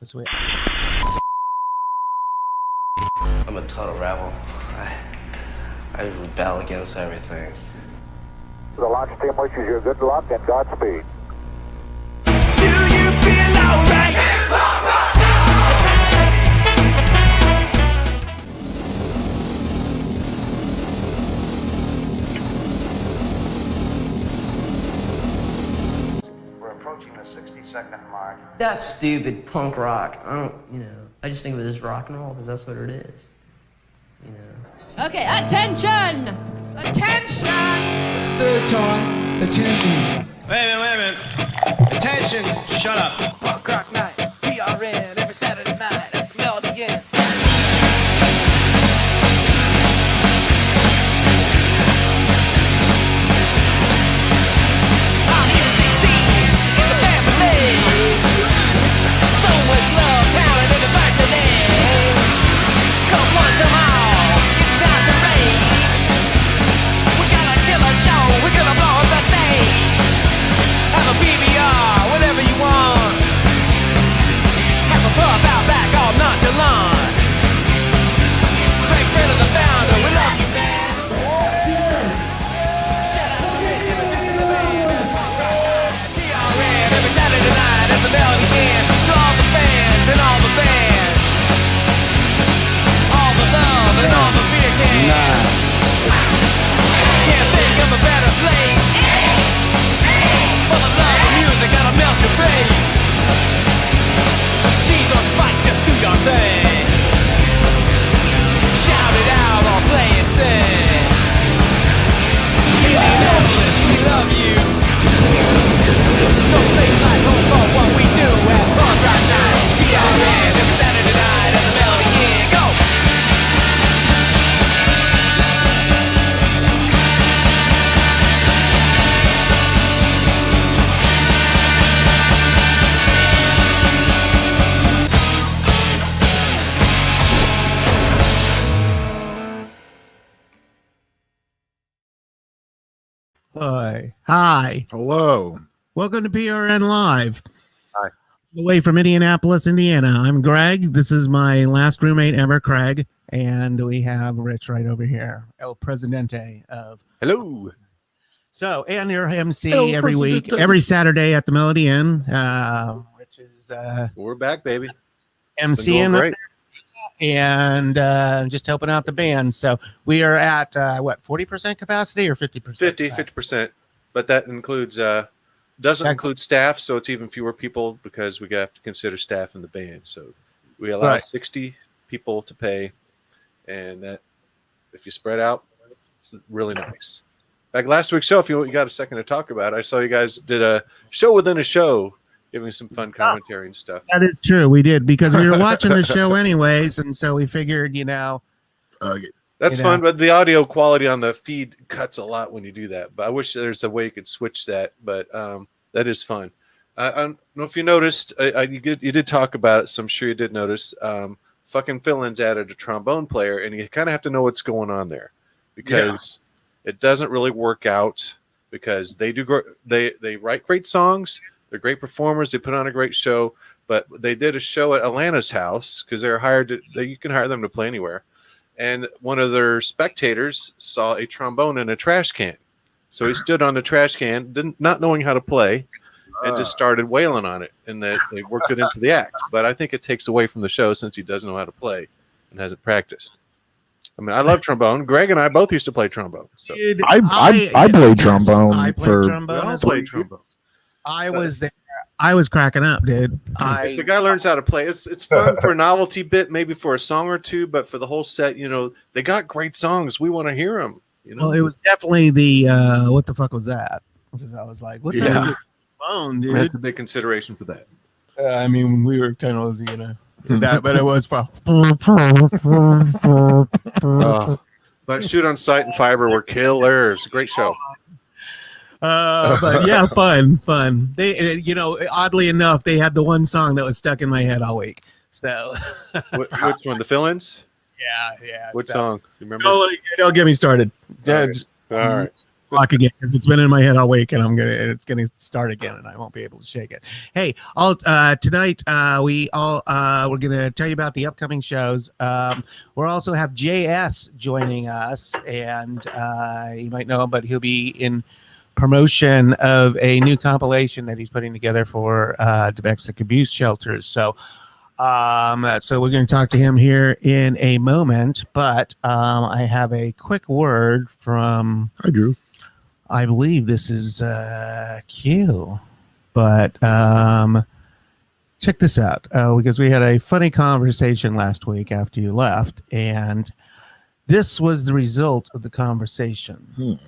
What's weird? I'm a total rebel. I rebel against everything. The launch team wishes you good luck and Godspeed. Do you feel alright? We're approaching the 60-second mark. That's stupid punk rock. I just think of it as rock and roll because that's what it is. Okay, attention! Attention! It's third time. Attention. Wait a minute. Attention. Shut up. Punk rock night, PRN, every Saturday night at the Melody Inn. I'm UCC in the family. So much love, talent, and diversity. Come one, come all, it's time to rage. We got a killer show, we're gonna blow up the stage. Have a PBR, whatever you want. Have a pub out back, all nonchalant. Great friend of the founder, we love you, man. Shout out to Rich, introducing the band. PRN, every Saturday night at the Melody Inn. To all the fans and all the bands. All the love and all the beer cans. Can't think of a better place. For the love of music, gotta melt your face. Cheese on spike, just do your thing. Shout it out or play it sing. Indianapolis, we love you. No place like home for what we do at Punk Rock Night. PRN, every Saturday night at the Melody Inn. Go! Hi. Hello. Welcome to PRN Live. Hi. Away from Indianapolis, Indiana. I'm Greg. This is my last roommate ever, Craig. And we have Rich right over here, El Presidente of. Hello. So, and your MC El every week, Presidente. every Saturday at the Melody Inn. Rich is We're back, baby. MCing up Great. and just helping out the band. So we are at 40% capacity or 50%? 50%. But that includes doesn't include staff, so it's even fewer people because we have to consider staff in the band. So we allow 60 people to pay, and that if you spread out, it's really nice. Like last week's show, if you got a second to talk about it, I saw you guys did a show within a show, giving some fun commentary and stuff. That is true. We did because we were watching the show anyways, and so we figured, That's You know. fun, but the audio quality on the feed cuts a lot when you do that. But I wish there's a way you could switch that. But that is fun. I don't know if you noticed. You did talk about it, so I'm sure you did notice. Fucking Fill-In's added a trombone player, and you kind of have to know what's going on there because it doesn't really work out. Because they do, they write great songs. They're great performers. They put on a great show. But they did a show at Atlanta's house because they're hired. You can hire them to play anywhere. And one of their spectators saw a trombone in a trash can. So he stood on the trash can, not knowing how to play, and just started wailing on it. And they worked it into the act. But I think it takes away from the show since he doesn't know how to play and hasn't practiced. I mean, I love trombone. Greg and I both used to play trombone. So Dude, I played trombone I played for trombone. we all as played well. trombone. I was there. I was cracking up, dude. If the guy learns how to play, it's fun for a novelty bit, maybe for a song or two, but for the whole set, they got great songs. We want to hear them. Well, it was definitely the what the fuck was that? Because I was like, what's that with trombone, dude? That's a big consideration for that. I mean, we were kind of, that, but it was fun. But Shoot on Sight and Fiber were killers. Great show. But yeah, fun. They, oddly enough, they had the one song that was stuck in my head all week. So, Which one? The Fill-Ins? yeah. What song? You remember? Don't get me started. All right. Lock again because it's been in my head all week, and it's gonna start again, and I won't be able to shake it. Hey, tonight we're gonna tell you about the upcoming shows. We'll also have JS joining us, and you might know him, but he'll be in promotion of a new compilation that he's putting together for domestic abuse shelters. So we're going to talk to him here in a moment, but I have a quick word from. I do. I believe this is Q, but check this out because we had a funny conversation last week after you left, and this was the result of the conversation.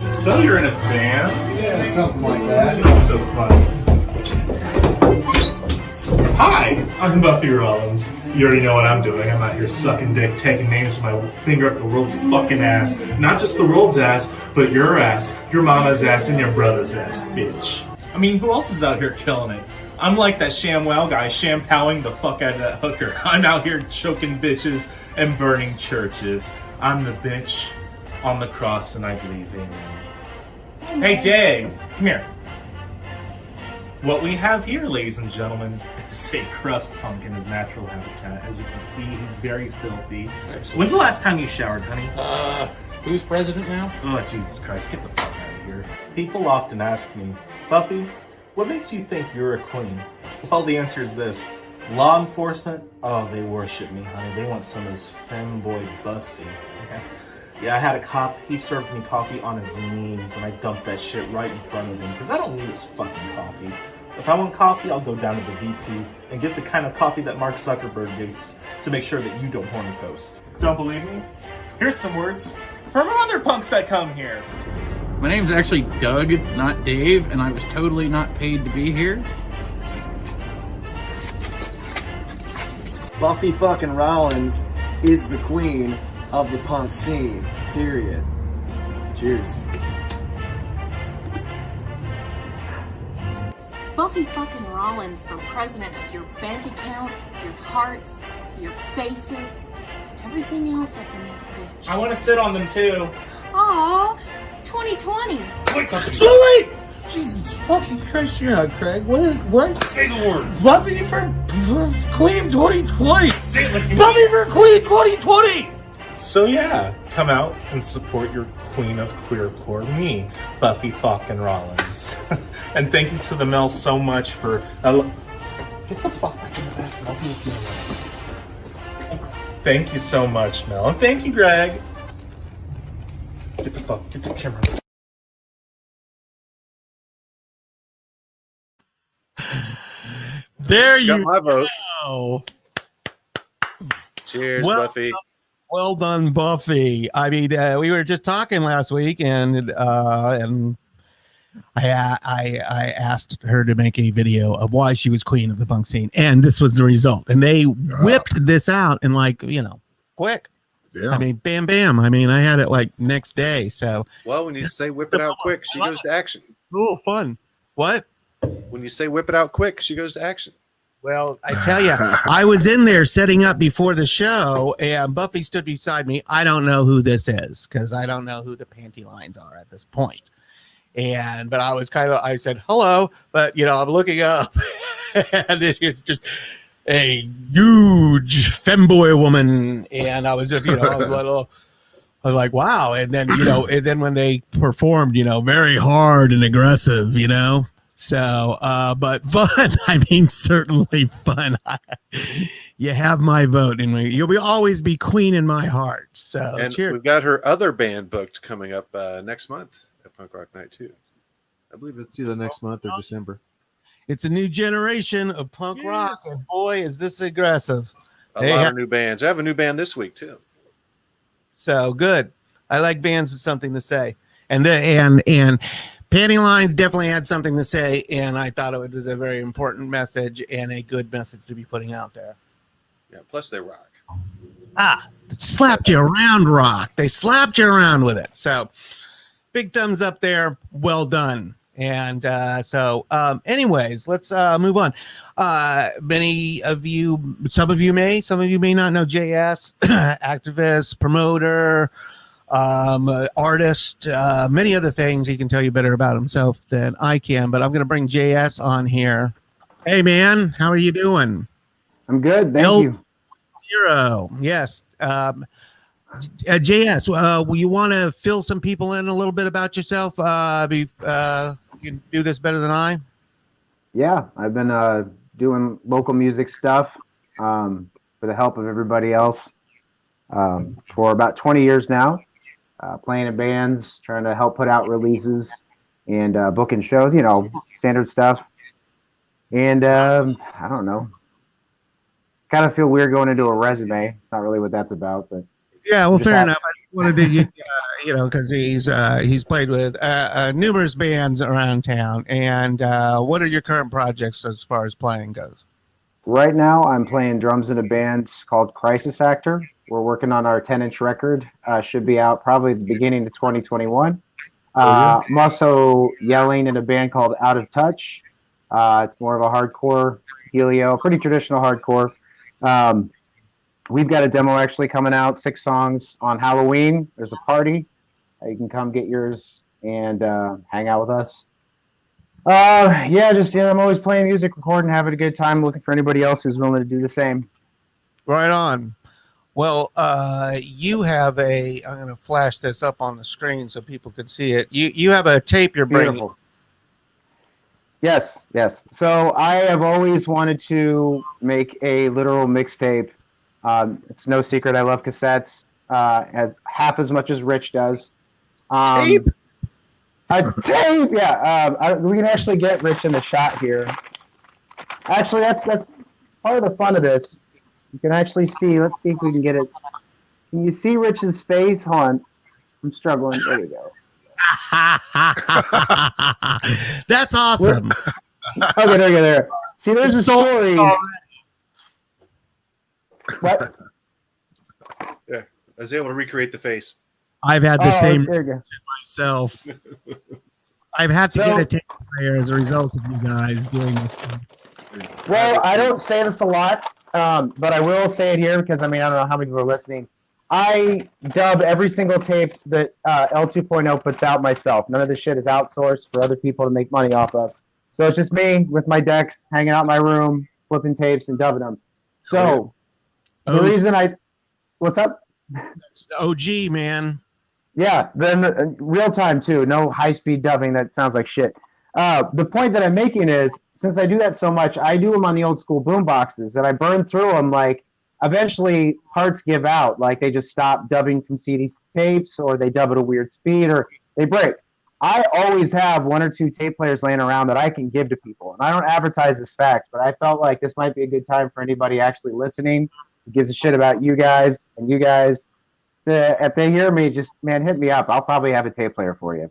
So you're in a band? Yeah, something like that. So funny. Hi, I'm Buffy Rollins. You already know what I'm doing. I'm out here sucking dick, taking names with my finger up the world's fucking ass. Not just the world's ass, but your ass, your mama's ass, and your brother's ass, bitch. I mean, who else is out here killing it? I'm like that ShamWow guy, shampowing the fuck out of that hooker. I'm out here choking bitches and burning churches. I'm the bitch on the cross, and I believe in you. Hey, Dave, come here. What we have here, ladies and gentlemen, is a crust punk in his natural habitat. As you can see, he's very filthy. When's the last time you showered, honey? Who's president now? Oh, Jesus Christ, get the fuck out of here. People often ask me, Buffy, what makes you think you're a queen? Well, the answer is this. Law enforcement, oh, they worship me, honey. They want some of this femboy bussy. Yeah, I had a cop, he served me coffee on his knees, and I dumped that shit right in front of him, because I don't need his fucking coffee. If I want coffee, I'll go down to the VP and get the kind of coffee that Mark Zuckerberg gets to make sure that you don't horny post. Don't believe me? Here's some words from other punks that come here. My name's actually Doug, not Dave, and I was totally not paid to be here. Buffy fucking Rollins is the queen of the punk scene, period. Cheers. Buffy fucking Rollins for president of your bank account, your hearts, your faces, and everything else up in this bitch. I want to sit on them too. Aw, 2020. So wait! Jesus fucking Christ, you're not Craig. What? Say the words. Buffy for Queen 2020! Say it like you Buffy for Queen 2020! So yeah, come out and support your queen of queercore, me, Buffy fucking Rollins. And thank you to the Mel so much for... Get the fuck back in the back. I'll be with you. Thank you so much, Mel. And thank you, Greg. Get the camera. There you Got my vote. go. Cheers, Well, Buffy. Well done, Buffy. I mean, we were just talking last week, and I asked her to make a video of why she was queen of the punk scene, and this was the result. And they whipped this out in quick. Yeah. I mean, bam, bam. I mean, I had it like next day. So, Well, when you say whip it out quick, she goes to action. oh, fun. What? When you say whip it out quick, she goes to action. Well, I tell you, I was in there setting up before the show, and Buffy stood beside me. I don't know who this is because I don't know who the panty lines are at this point. But I was I said hello, but I'm looking up, and it's just a huge femboy woman, and I was just I was like, wow. And then and then when they performed, very hard and aggressive, So, but fun. I mean, certainly fun. You have my vote, and you'll always be queen in my heart. So, And cheers. we've got her other band booked coming up next month at Punk Rock Night too. I believe it's either next month or December. It's a new generation of punk rock, and boy, is this aggressive. A lot of new bands. I have a new band this week too. So good. I like bands with something to say, and Panty Lines definitely had something to say, and I thought it was a very important message and a good message to be putting out there. Yeah. Plus they rock. Slapped you around rock. They slapped you around with it. So big thumbs up there. Well done. And anyways, let's move on. Some of you may not know JS, activist, promoter, artist, many other things. He can tell you better about himself than I can, but I'm going to bring JS on here. Hey man, how are you doing? I'm good, thank you. Zero, yes. JS, you want to fill some people in a little bit about yourself? You can do this better than I. Yeah, I've been doing local music stuff for the help of everybody else for about 20 years now, playing in bands, trying to help put out releases and booking shows, standard stuff. And I don't know, kind of feel weird going into a resume. It's not really what that's about, but yeah, well, fair enough. I wanted to, because he's played with numerous bands around town. And what are your current projects as far as playing goes? Right now, I'm playing drums in a band called Crisis Actor. We're working on our 10-inch record. Should be out probably the beginning of 2021. I'm also yelling in a band called Out of Touch. It's more of a hardcore dealio, pretty traditional hardcore. We've got a demo actually coming out, 6 songs on Halloween. There's a party. You can come get yours and hang out with us. I'm always playing music, recording, having a good time, looking for anybody else who's willing to do the same. Right on. Well, you have I'm going to flash this up on the screen so people can see it. You have a tape you're bringing. Beautiful. Yes. So I have always wanted to make a literal mixtape. It's no secret I love cassettes as half as much as Rich does. Tape? A tape, yeah. We can actually get Rich in the shot here. Actually, that's part of the fun of this. You can actually see. Let's see if we can get it. Can you see Rich's face? Hold on. I'm struggling. There we go. That's awesome. Okay, there. See, there's a story. What? Yeah, I was able to recreate the face. I've had the same there you go. myself. I've had to get a tape player as a result of you guys doing this thing. Well, I don't say this a lot, but I will say it here because I don't know how many people are listening. I dub every single tape that L 2.0 puts out myself. None of this shit is outsourced for other people to make money off of. So it's just me with my decks, hanging out in my room, flipping tapes and dubbing them. So the reason what's up? OG, man. Yeah, then real time too. No high speed dubbing that sounds like shit. The point that I'm making is, since I do that so much, I do them on the old school boom boxes, and I burn through them. Like, eventually, parts give out. Like, they just stop dubbing from CD tapes, or they dub at a weird speed, or they break. I always have 1 or 2 tape players laying around that I can give to people, and I don't advertise this fact, but I felt like this might be a good time for anybody actually listening who gives a shit about you guys and you guys. If they hear me, just, man, hit me up. I'll probably have a tape player for you.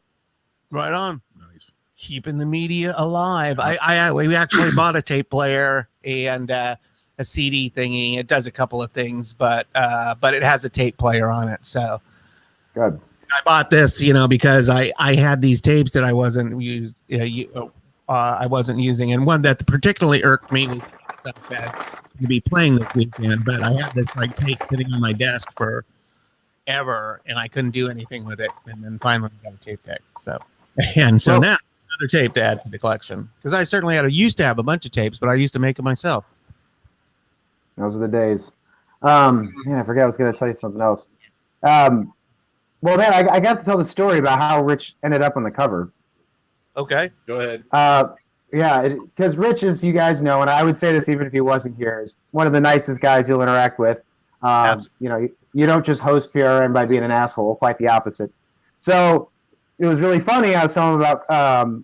Right on. Nice. Keeping the media alive. We actually bought a tape player and a CD thingy. It does a couple of things, but it has a tape player on it. So good. I bought this, because I had these tapes that I wasn't using, and one that particularly irked me was that to be playing this weekend. But I had this tape sitting on my desk for ever, and I couldn't do anything with it, and then finally got a tape deck. So now another tape to add to the collection, because I certainly used to have a bunch of tapes, but I used to make them myself. Those are the days. I forgot I was going to tell you something else. Well, man, I got to tell the story about how Rich ended up on the cover. Okay, go ahead. Because Rich, as you guys know, and I would say this even if he wasn't here, is one of the nicest guys you'll interact with. You don't just host PRN by being an asshole, quite the opposite. So it was really funny. I was telling him about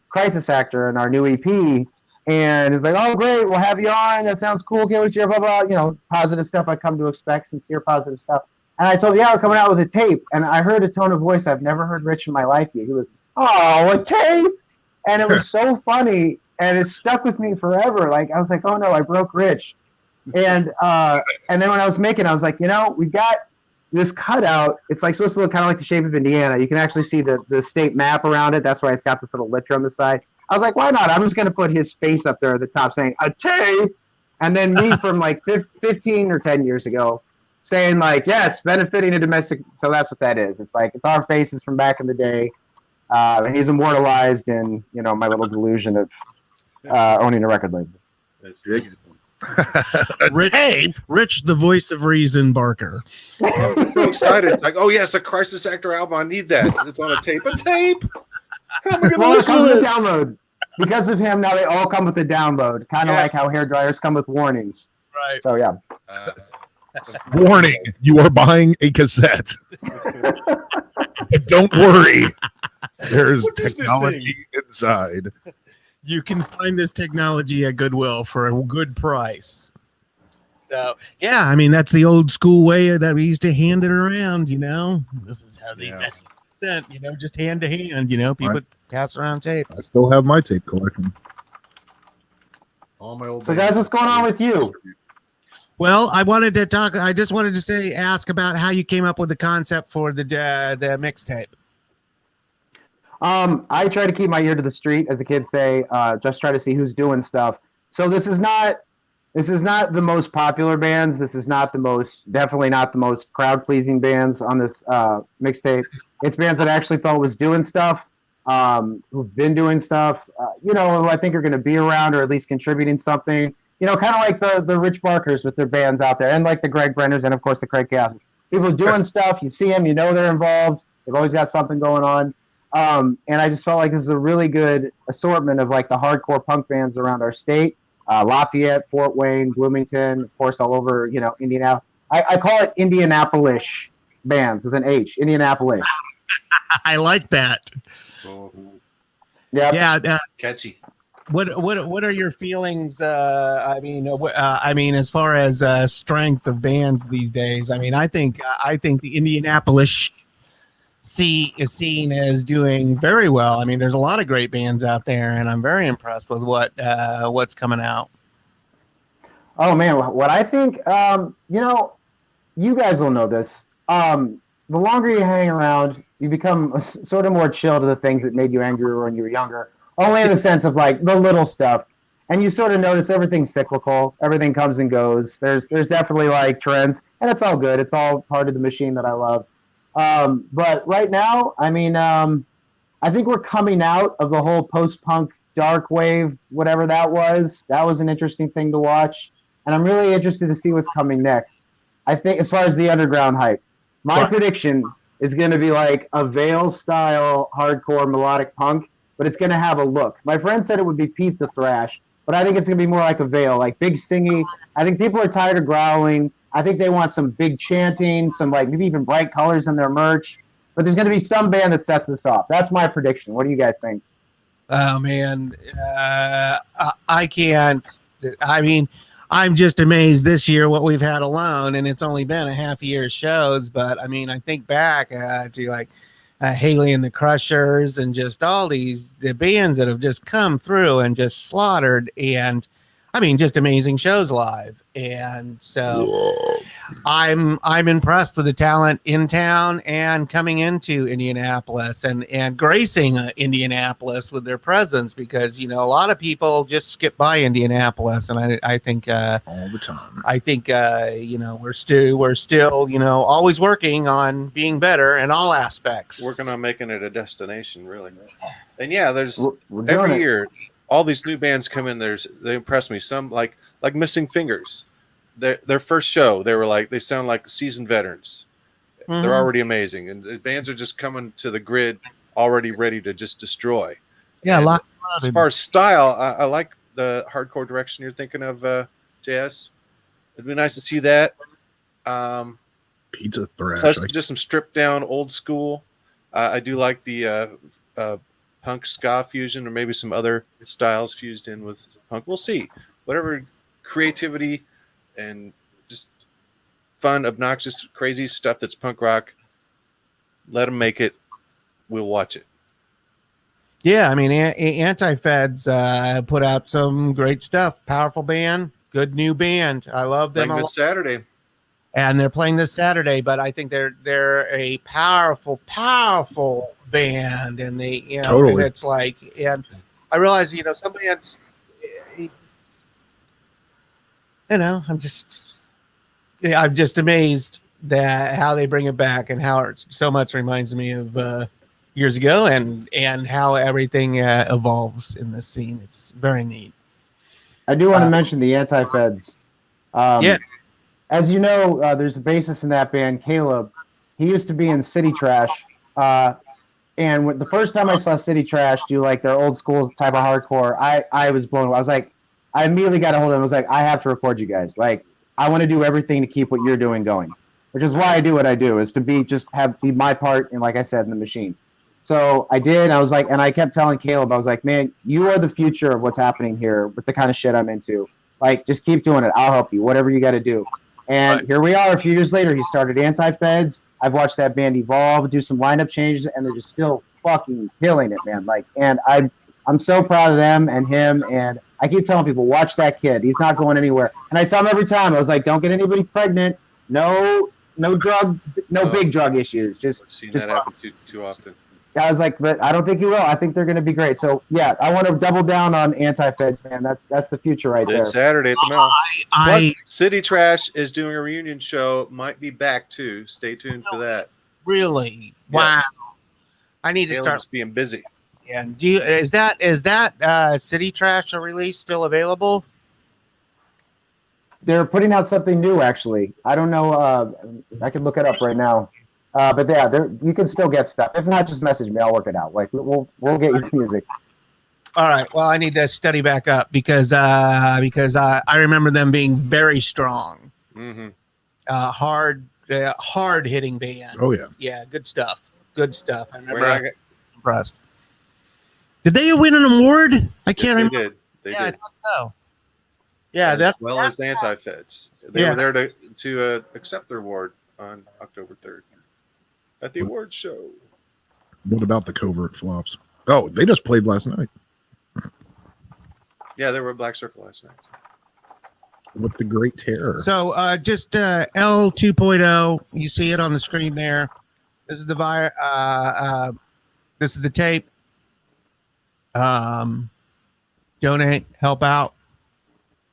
Crisis Actor and our new EP, and he's like, "Oh, great, we'll have you on. That sounds cool. Can't wait to hear blah blah." Positive stuff I come to expect, sincere positive stuff. And I told him, "Yeah, we're coming out with a tape." And I heard a tone of voice I've never heard Rich in my life use. It was, "Oh, a tape," and it was so funny, and it stuck with me forever. Like, I was like, "Oh no, I broke Rich." And then when I was making, I was like, we've got this cutout. It's supposed to look kind of like the shape of Indiana. You can actually see the state map around it. That's why it's got this little letter on the side. I was like, why not? I'm just going to put his face up there at the top saying, a tape. And then me from like 15 or 10 years ago saying like, yes, benefiting a domestic. So that's what that is. It's like, it's our faces from back in the day. And he's immortalized in, my little delusion of owning a record label. That's big. Rich, the voice of reason, Barker. I'm so excited. It's like, oh yes, a Crisis Actor album. I need that. It's on a tape. A tape. How am I gonna listen to this? Download. Because of him, now they all come with a download. Kind of like how hair dryers come with warnings. Right. So yeah. Warning: you are buying a cassette. Don't worry. There's technology inside. You can find this technology at Goodwill for a good price. So, yeah, I mean, that's the old school way that we used to hand it around, This is how they message sent, just hand to hand, people pass around tape. I still have my tape collection. All my old. So, guys, what's going on with you? Well, I just wanted to ask about how you came up with the concept for the mixtape. I try to keep my ear to the street, as the kids say. Just try to see who's doing stuff. So this is not the most popular bands. This is definitely not the most crowd pleasing bands on this mixtape. It's bands that I actually felt was doing stuff, who've been doing stuff, who I think are going to be around or at least contributing something. Kind of like the Rich Barkers with their bands out there, and like the Greg Brenners, and of course the Craig Casses. People doing stuff. You see them, they're involved. They've always got something going on. And I just felt like this is a really good assortment of like the hardcore punk bands around our state, Lafayette, Fort Wayne, Bloomington, of course, all over, Indiana. I call it Indianapolis bands with an H, Indianapolis. I like that. Yeah. Catchy. What are your feelings? I mean, as far as strength of bands these days, I think the Indianapolis is seen as doing very well. I mean, there's a lot of great bands out there, and I'm very impressed with what's coming out. Oh man, what I think, you guys will know this. The longer you hang around, you become sort of more chill to the things that made you angry when you were younger. Only in the sense of like the little stuff, and you sort of notice everything's cyclical. Everything comes and goes. There's definitely like trends, and it's all good. It's all part of the machine that I love. But right now, I think we're coming out of the whole post-punk dark wave, whatever that was. That was an interesting thing to watch. And I'm really interested to see what's coming next. I think as far as the underground hype, my prediction is going to be like a Veil-style hardcore melodic punk, but it's going to have a look. My friend said it would be pizza thrash, but I think it's going to be more like a Veil, like big singing. I think people are tired of growling. I think they want some big chanting, some like maybe even bright colors in their merch. But there's going to be some band that sets this off. That's my prediction. What do you guys think? Oh man, I can't. I mean, I'm just amazed this year what we've had alone, and it's only been a half a year's shows. But I mean, I think back to like Haley and the Crushers, and just all the bands that have just come through and just slaughtered, and I mean, just amazing shows live. And so I'm impressed with the talent in town and coming into Indianapolis and gracing Indianapolis with their presence, because, a lot of people just skip by Indianapolis. And I think all the time, I think, we're still, always working on being better in all aspects. Working on making it a destination, really. And yeah, there's every year, all these new bands come in. They impress me. Some like Missing Fingers. Their first show, they sound like seasoned veterans. Mm-hmm. They're already amazing, and the bands are just coming to the grid already ready to just destroy. Yeah, as far as style, I like the hardcore direction you're thinking of, JS. It'd be nice to see that. Pizza thrash. Plus, just some stripped down old school. I do like the punk ska fusion, or maybe some other styles fused in with punk. We'll see. Whatever creativity and just fun, obnoxious, crazy stuff that's punk rock, let them make it. We'll watch it. Yeah, I mean, Anti-Feds put out some great stuff. Powerful band, good new band. I love them. This Saturday. And they're playing this Saturday, but I think they're a powerful band, and they, totally. And it's like, and I realize, somebody else, I'm just amazed that how they bring it back and how it so much reminds me of years ago and how everything evolves in this scene. It's very neat. I do want to mention the Anti-Feds. Yeah. As you know, there's a bassist in that band, Caleb. He used to be in City Trash. And the first time I saw City Trash do like their old school type of hardcore, I was blown away. I was like, I immediately got a hold of him. I was like, I have to record you guys. Like, I want to do everything to keep what you're doing going, which is why I do what I do, is to be my part, and like I said, in the machine. So I did. I was like, and I kept telling Caleb, I was like, man, you are the future of what's happening here with the kind of shit I'm into. Like, just keep doing it. I'll help you, whatever you got to do. And here we are a few years later. He started Anti-Feds. I've watched that band evolve, do some lineup changes, and they're just still fucking killing it, man. Like, and I'm so proud of them and him. And I keep telling people, watch that kid. He's not going anywhere. And I tell him every time, I was like, don't get anybody pregnant. No drug, no big drug issues. Just I've seen that happen too often. I was like, but I don't think he will. I think they're going to be great. So yeah, I want to double down on Anti-Feds, man. That's the future right there. This Saturday at the Mill. City Trash is doing a reunion show. Might be back too. Stay tuned for that. Really? Wow. I need to start being busy. Yeah. Is that City Trash release still available? They're putting out something new, actually. I don't know. I can look it up right now. But yeah, you can still get stuff. If not, just message me. I'll work it out. Like we'll get you the music. All right. Well, I need to study back up because I remember them being very strong. Mm-hmm. Hard hitting band. Oh yeah. Yeah. Good stuff. I remember. Impressed. Did they win an award? I can't remember. They did. I thought so. Yeah, as well as the Anti-Feds. They were there to accept their award on October 3rd at the award show. What about the covert flops? Oh, they just played last night. Yeah, they were at Black Circle last night. With the Great Terror. So just Elle 2.0. You see it on the screen there. This is the this is the tape. Donate, help out.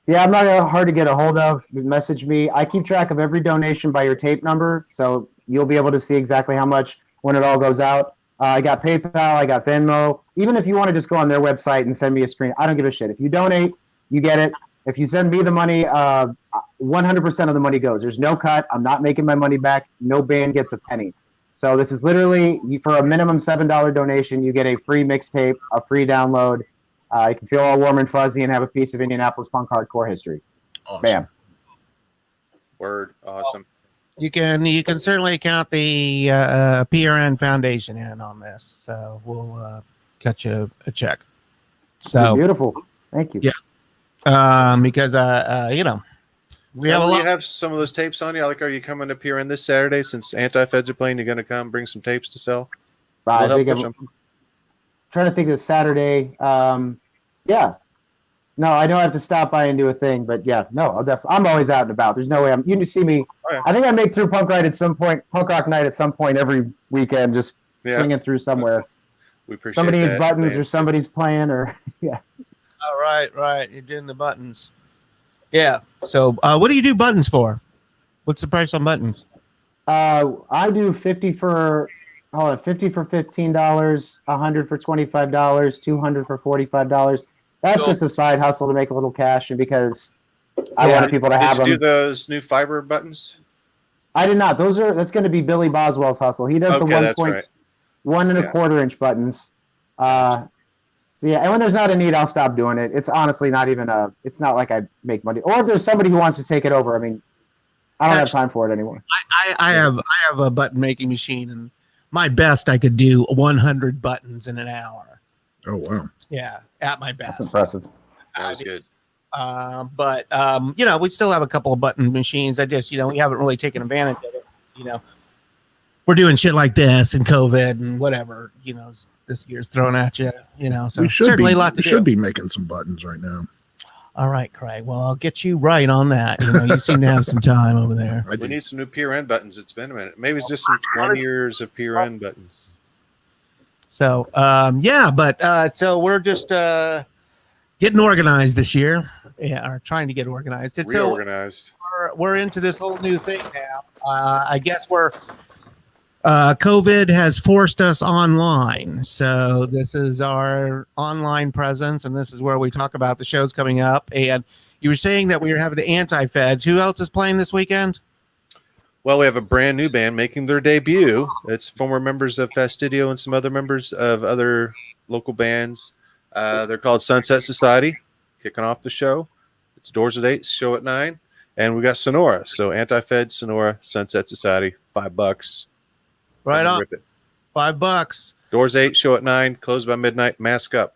Yeah, I'm not hard to get a hold of. Message me. I keep track of every donation by your tape number, so you'll be able to see exactly how much when it all goes out. I got PayPal, I got Venmo. Even if you want to just go on their website and send me a screen, I don't give a shit. If you donate, you get it. If you send me the money, 100% of the money goes. There's no cut. I'm not making my money back. No band gets a penny. So this is literally, for a minimum $7 donation, you get a free mixtape, a free download. You can feel all warm and fuzzy and have a piece of Indianapolis punk hardcore history. Awesome. Bam. Word. Awesome. You can certainly count the PRN Foundation in on this. So we'll cut you a check. So beautiful. Thank you. Yeah. Because we have a lot. You have some of those tapes on you. Like, are you coming to PRN this Saturday? Since Anti-Feds are playing, you're going to come bring some tapes to sell. I think I'm trying to think of Saturday. Yeah. No, I know I have to stop by and do a thing, but yeah, no, I'm always out and about. There's no way you can see me. Oh, yeah. I think I make through punk rock night at some point every weekend, just swinging through somewhere. We appreciate somebody needs that, buttons man. or somebody's playing or yeah. All right. You're doing the buttons. Yeah. So what do you do buttons for? What's the price on buttons? I do 50 for $15, 100 for $25, 200 for $45. That's just a side hustle to make a little cash, and because I wanted people to have them. Did you do those new fiber buttons? I did not. That's going to be Billy Boswell's hustle. He does the 1.1 1.25 inch buttons. So yeah, and when there's not a need, I'll stop doing it. It's honestly not even it's not like I make money. Or if there's somebody who wants to take it over, I mean, I don't have time for it anymore. I have a button making machine, and my best I could do 100 buttons in an hour. Oh wow. Yeah, at my best. That's impressive. That was good. But we still have a couple of button machines. I just, we haven't really taken advantage of it. We're doing shit like this and COVID and whatever, this year's thrown at you, so we certainly a lot to do. Should be making some buttons right now. All right, Craig. Well, I'll get you right on that. You seem to have some time over there. We need some new PRN buttons. It's been a minute. Maybe it's just some 20 years of PRN buttons. So so we're just getting organized this year. Yeah, or trying to get organized. It's Reorganized. So we're into this whole new thing now. I guess we're COVID has forced us online. So this is our online presence, and this is where we talk about the shows coming up. And you were saying that we were having the anti-feds. Who else is playing this weekend? Well, we have a brand new band making their debut. It's former members of Fastidio and some other members of other local bands. They're called Sunset Society, kicking off the show. It's doors at 8, show at 9. And we got Sonora. So Anti-Fed, Sonora, Sunset Society, $5. Right on. $5. Doors 8, show at 9, closed by midnight, mask up.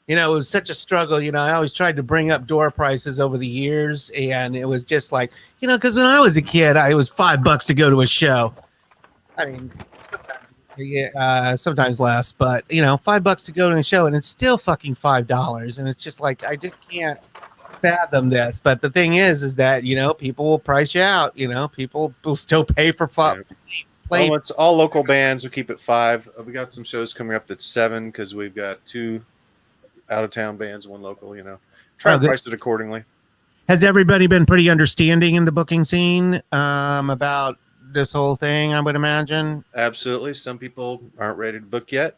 You know, it was such a struggle. You know, I always tried to bring up door prices over the years, and it was just like, you know, because when I was a kid, it was $5 to go to a show. I mean, sometimes less, but you know, $5 to go to a show, and it's still fucking $5. And it's just like, I just can't fathom this. But the thing is that, you know, people will price you out. You know, people will still pay for fun. Well, it's all local bands. We keep it 5. We got some shows coming up that's 7 because we've got 2 out-of-town bands, 1 local, you know. Try and price it accordingly. Has everybody been pretty understanding in the booking scene about this whole thing, I would imagine? Absolutely. Some people aren't ready to book yet.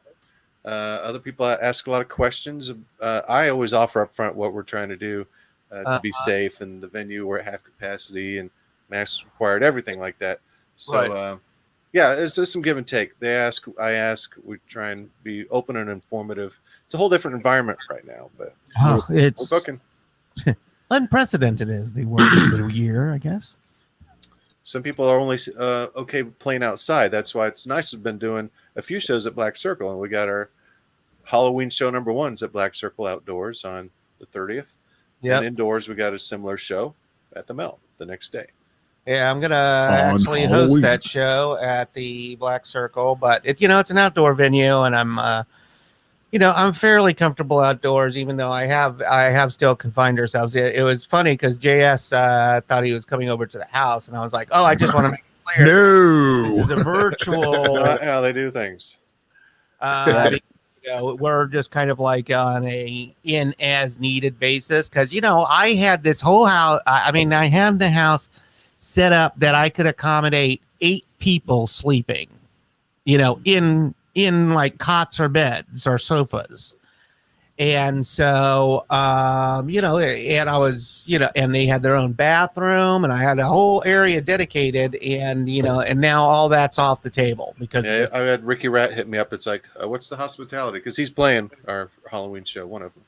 Other people ask a lot of questions. I always offer up front what we're trying to do to be safe, and the venue we're at half capacity and masks required, everything like that. So, yeah, it's just some give and take. They ask, I ask, we try and be open and informative. It's a whole different environment right now, but we're booking. Unprecedented is the word of the year, I guess. Some people are only okay playing outside. That's why it's nice to have been doing a few shows at Black Circle, and we got our Halloween show number 1's at Black Circle outdoors on the 30th. Yeah. And indoors, we got a similar show at the Melt the next day. Yeah, I'm gonna actually host that show at the Black Circle, but it's an outdoor venue, and I'm I'm fairly comfortable outdoors, even though I have still confined ourselves. It was funny because JS thought he was coming over to the house, and I was like, oh, I just want to make it clear. No, this is a virtual. Not how they do things. We're just kind of like on a in as needed basis because I had this whole house. I had the house set up that I could accommodate 8 people sleeping, in like cots or beds or sofas. And so, and I was, and they had their own bathroom, and I had a whole area dedicated, and, and now all that's off the table because I had Ricky Rat hit me up. It's like, what's the hospitality? Because he's playing our Halloween show, one of them.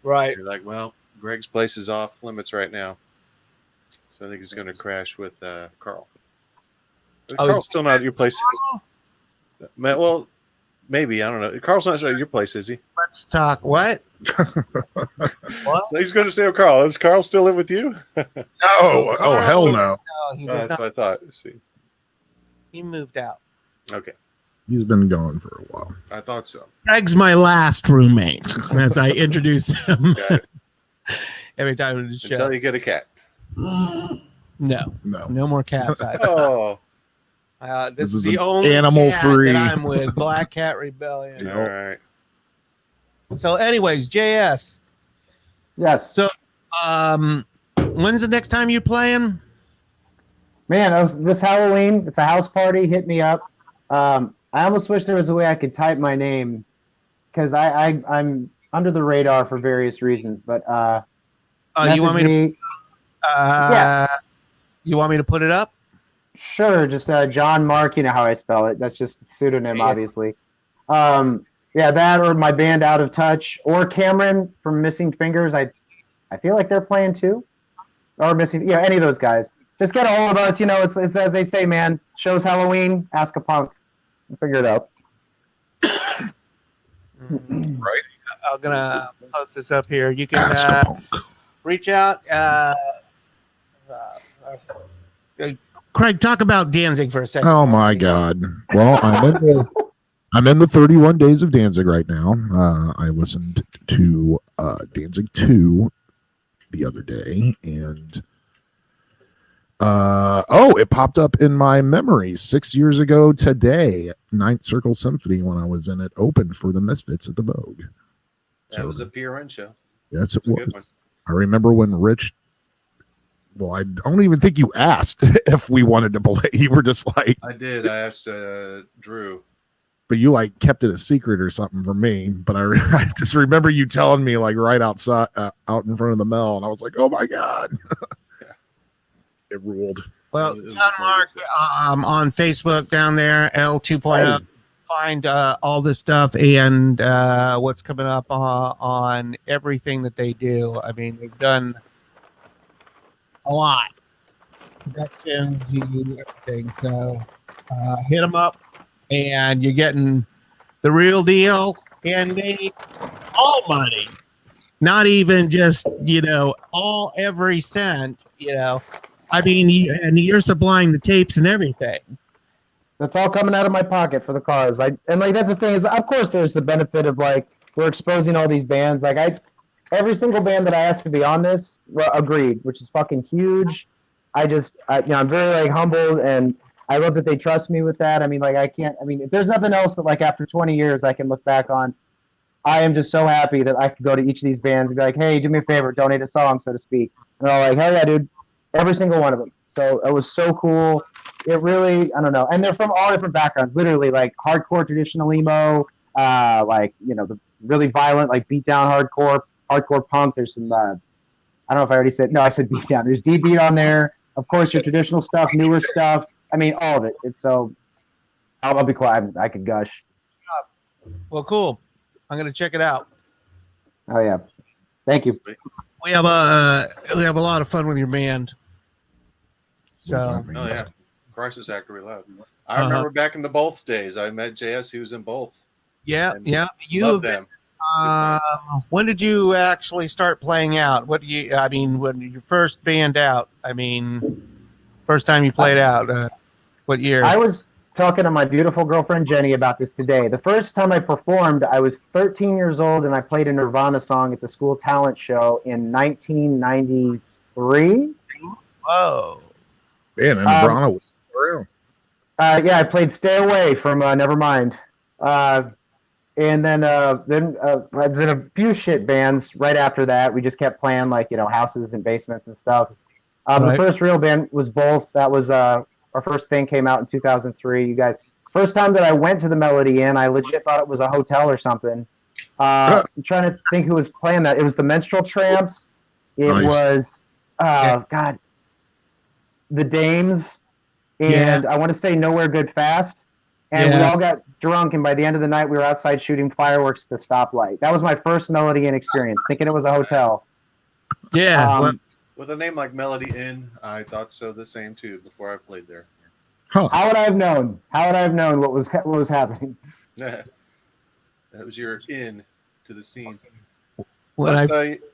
Right. You're like, well, Greg's place is off limits right now. So I think he's going to crash with Carl. Carl's still not at your place. Well, maybe. I don't know. Carl's not at your place, is he? Let's talk. What? What? So he's going to stay with Carl. Does Carl still live with you? No. Oh, hell no. No, he does that's not. what I thought. See. He moved out. Okay. He's been gone for a while. I thought so. Greg's my last roommate, as I introduce him every time we do the show. Until you get a cat. No more cats. Oh. This is the only animal cat free. that I'm with. Black Cat Rebellion. All right. So, anyways, JS. Yes. So, when's the next time you're playing? Man, this Halloween, it's a house party. Hit me up. I almost wish there was a way I could type my name because I'm under the radar for various reasons. But you want me to? Yeah. You want me to put it up? Sure, just John Mark, you know how I spell it. That's just a pseudonym, obviously. Yeah, that or my band Out of Touch or Cameron from Missing Fingers. I feel like they're playing too. Or Missing, any of those guys. Just get a hold of us. It's as they say, man. Show's Halloween. Ask a punk. We'll figure it out. Right. I'm gonna post this up here. You can reach out. Craig, talk about Danzig for a second. Oh my God. Well, I'm in the 31 days of Danzig right now. I listened to Danzig 2 the other day, and It popped up in my memories 6 years ago today. Ninth Circle Symphony, when I was in it, opened for the Misfits at the Vogue. That was a PRN show. Yes, it It was a good was. I remember when Rich. Well, I don't even think you asked if we wanted to play. You were just like, I did. I asked Drew. but you like kept it a secret or something from me. But I just remember you telling me like right outside, out in front of the mill, and I was like, oh my god, it ruled. Well, John Mark on Facebook down there, L 2.0. Find all this stuff and what's coming up on everything that they do. I mean, they've done a lot. Productions, you do everything. So hit them up, and you're getting the real deal, and they all money, not even just all every cent. I mean, you're supplying the tapes and everything. That's all coming out of my pocket for the cause. That's the thing is, of course, there's the benefit of like we're exposing all these bands. Every single band that I asked to be on this agreed, which is fucking huge. I'm very like humbled, and I love that they trust me with that. I mean, if there's nothing else that like after 20 years I can look back on, I am just so happy that I could go to each of these bands and be like, hey, do me a favor, donate a song, so to speak. And they're all like, hell yeah, dude, every single one of them. So it was so cool. It really, I don't know. And they're from all different backgrounds, literally like hardcore traditional emo, the really violent, like beat down hardcore punk. There's some, I don't know if I already said, no, I said beat down. There's D-beat on there. Of course, your traditional stuff, newer stuff. I mean, all of it. It's so, I'll be quiet. I could gush. Well, cool. I'm going to check it out. Oh, yeah. Thank you. We have a lot of fun with your band. So, Oh yeah, Crisis Actor we love. I remember back in the both days. I met JS. He was in both. Yeah, And yeah. loved them. When did you actually start playing out? When your first band out? I mean, first time you played out. What year? I was talking to my beautiful girlfriend Jenny about this today. The first time I performed, I was 13 years old, and I played a Nirvana song at the school talent show in 1993. Whoa. Man, and Nirvana was real. Yeah, I played "Stay Away" from Nevermind, and then I was in a few shit bands right after that. We just kept playing houses and basements and stuff. The first real band was Both. That was our first thing, came out in 2003. You guys, first time that I went to the Melody Inn, I legit thought it was a hotel or something. I'm trying to think who was playing that. It was the Menstrual Tramps. It was God. The Dames, and I want to say Nowhere Good Fast. And we all got drunk, and by the end of the night, we were outside shooting fireworks at the stoplight. That was my first Melody Inn experience, thinking it was a hotel. Yeah. With a name like Melody Inn, I thought so the same too before I played there. Huh. How would I have known? How would I have known what was happening? That was your in to the scene. Well,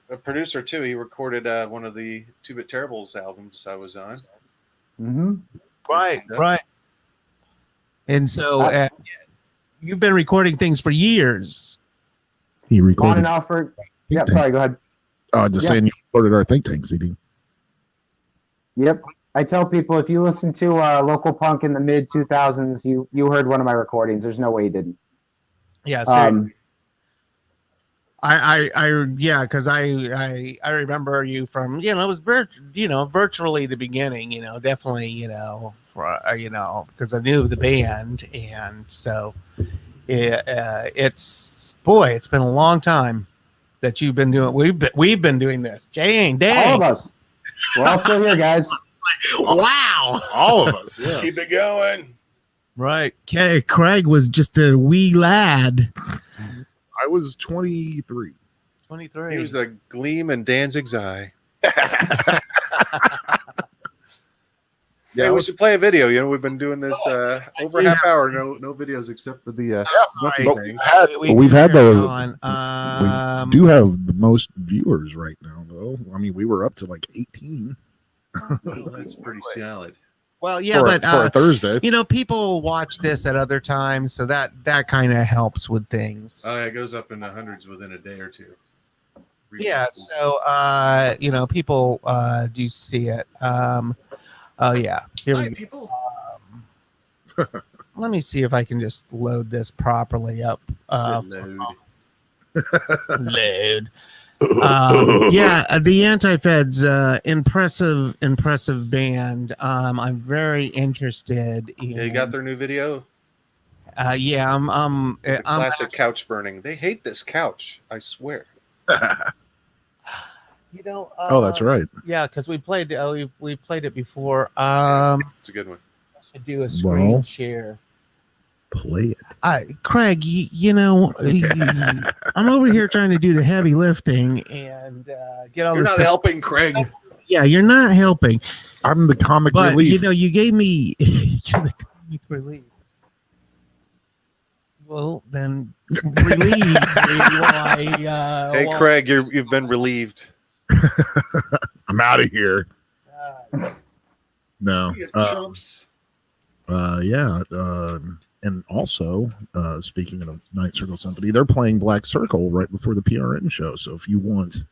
a producer too. He recorded one of the 2-Bit Terribles albums I was on. Mm-hmm. Right. And so you've been recording things for years. He recorded. On and off for. Yeah, sorry. Go ahead. Saying you recorded our Think Tank CD. Yep. I tell people if you listen to local punk in the mid 2000s, you heard one of my recordings. There's no way you didn't. Yeah. Because I remember you from it was virtually the beginning, definitely because I knew the band, and so it's been a long time that you've been doing. We've been doing this. Dang. All of us. We're all still here, guys. Wow. All of us. Yeah. Keep it going. Right. Craig was just a wee lad. I was 23. 23. He was a gleam in Danzig's eye. Hey, we should play a video. We've been doing this over a half hour. No videos except for the. We've had those. We do have the most viewers right now, though. I mean, we were up to like 18. Well, that's pretty solid. Well, yeah, for a Thursday. People watch this at other times, so that kind of helps with things. It goes up in the hundreds within a day or two. Yeah, so people do see it. Oh yeah, here Hi, we go. people. Let me see if I can just load this properly up. Load. Load. Yeah, the Anti-Feds, impressive band. I'm very interested in. Yeah, you got their new video? Yeah, I'm classic couch burning. They hate this couch, I swear. You know. Oh, that's right. Yeah, because we played. We played it before. It's a good one. I should do a screen Well, share. Play it. Craig, you know, I'm over here trying to do the heavy lifting and get all You're this not stuff. helping, Craig. Yeah, you're not helping. I'm the comic But relief. you know, you gave me you're the comic relief. Well, then relieve me while Hey, while- Craig, you've been relieved. I'm out of here. No. Chumps. Yeah. And also, speaking of Night Circle Symphony, they're playing Black Circle right before the PRN show. So if you want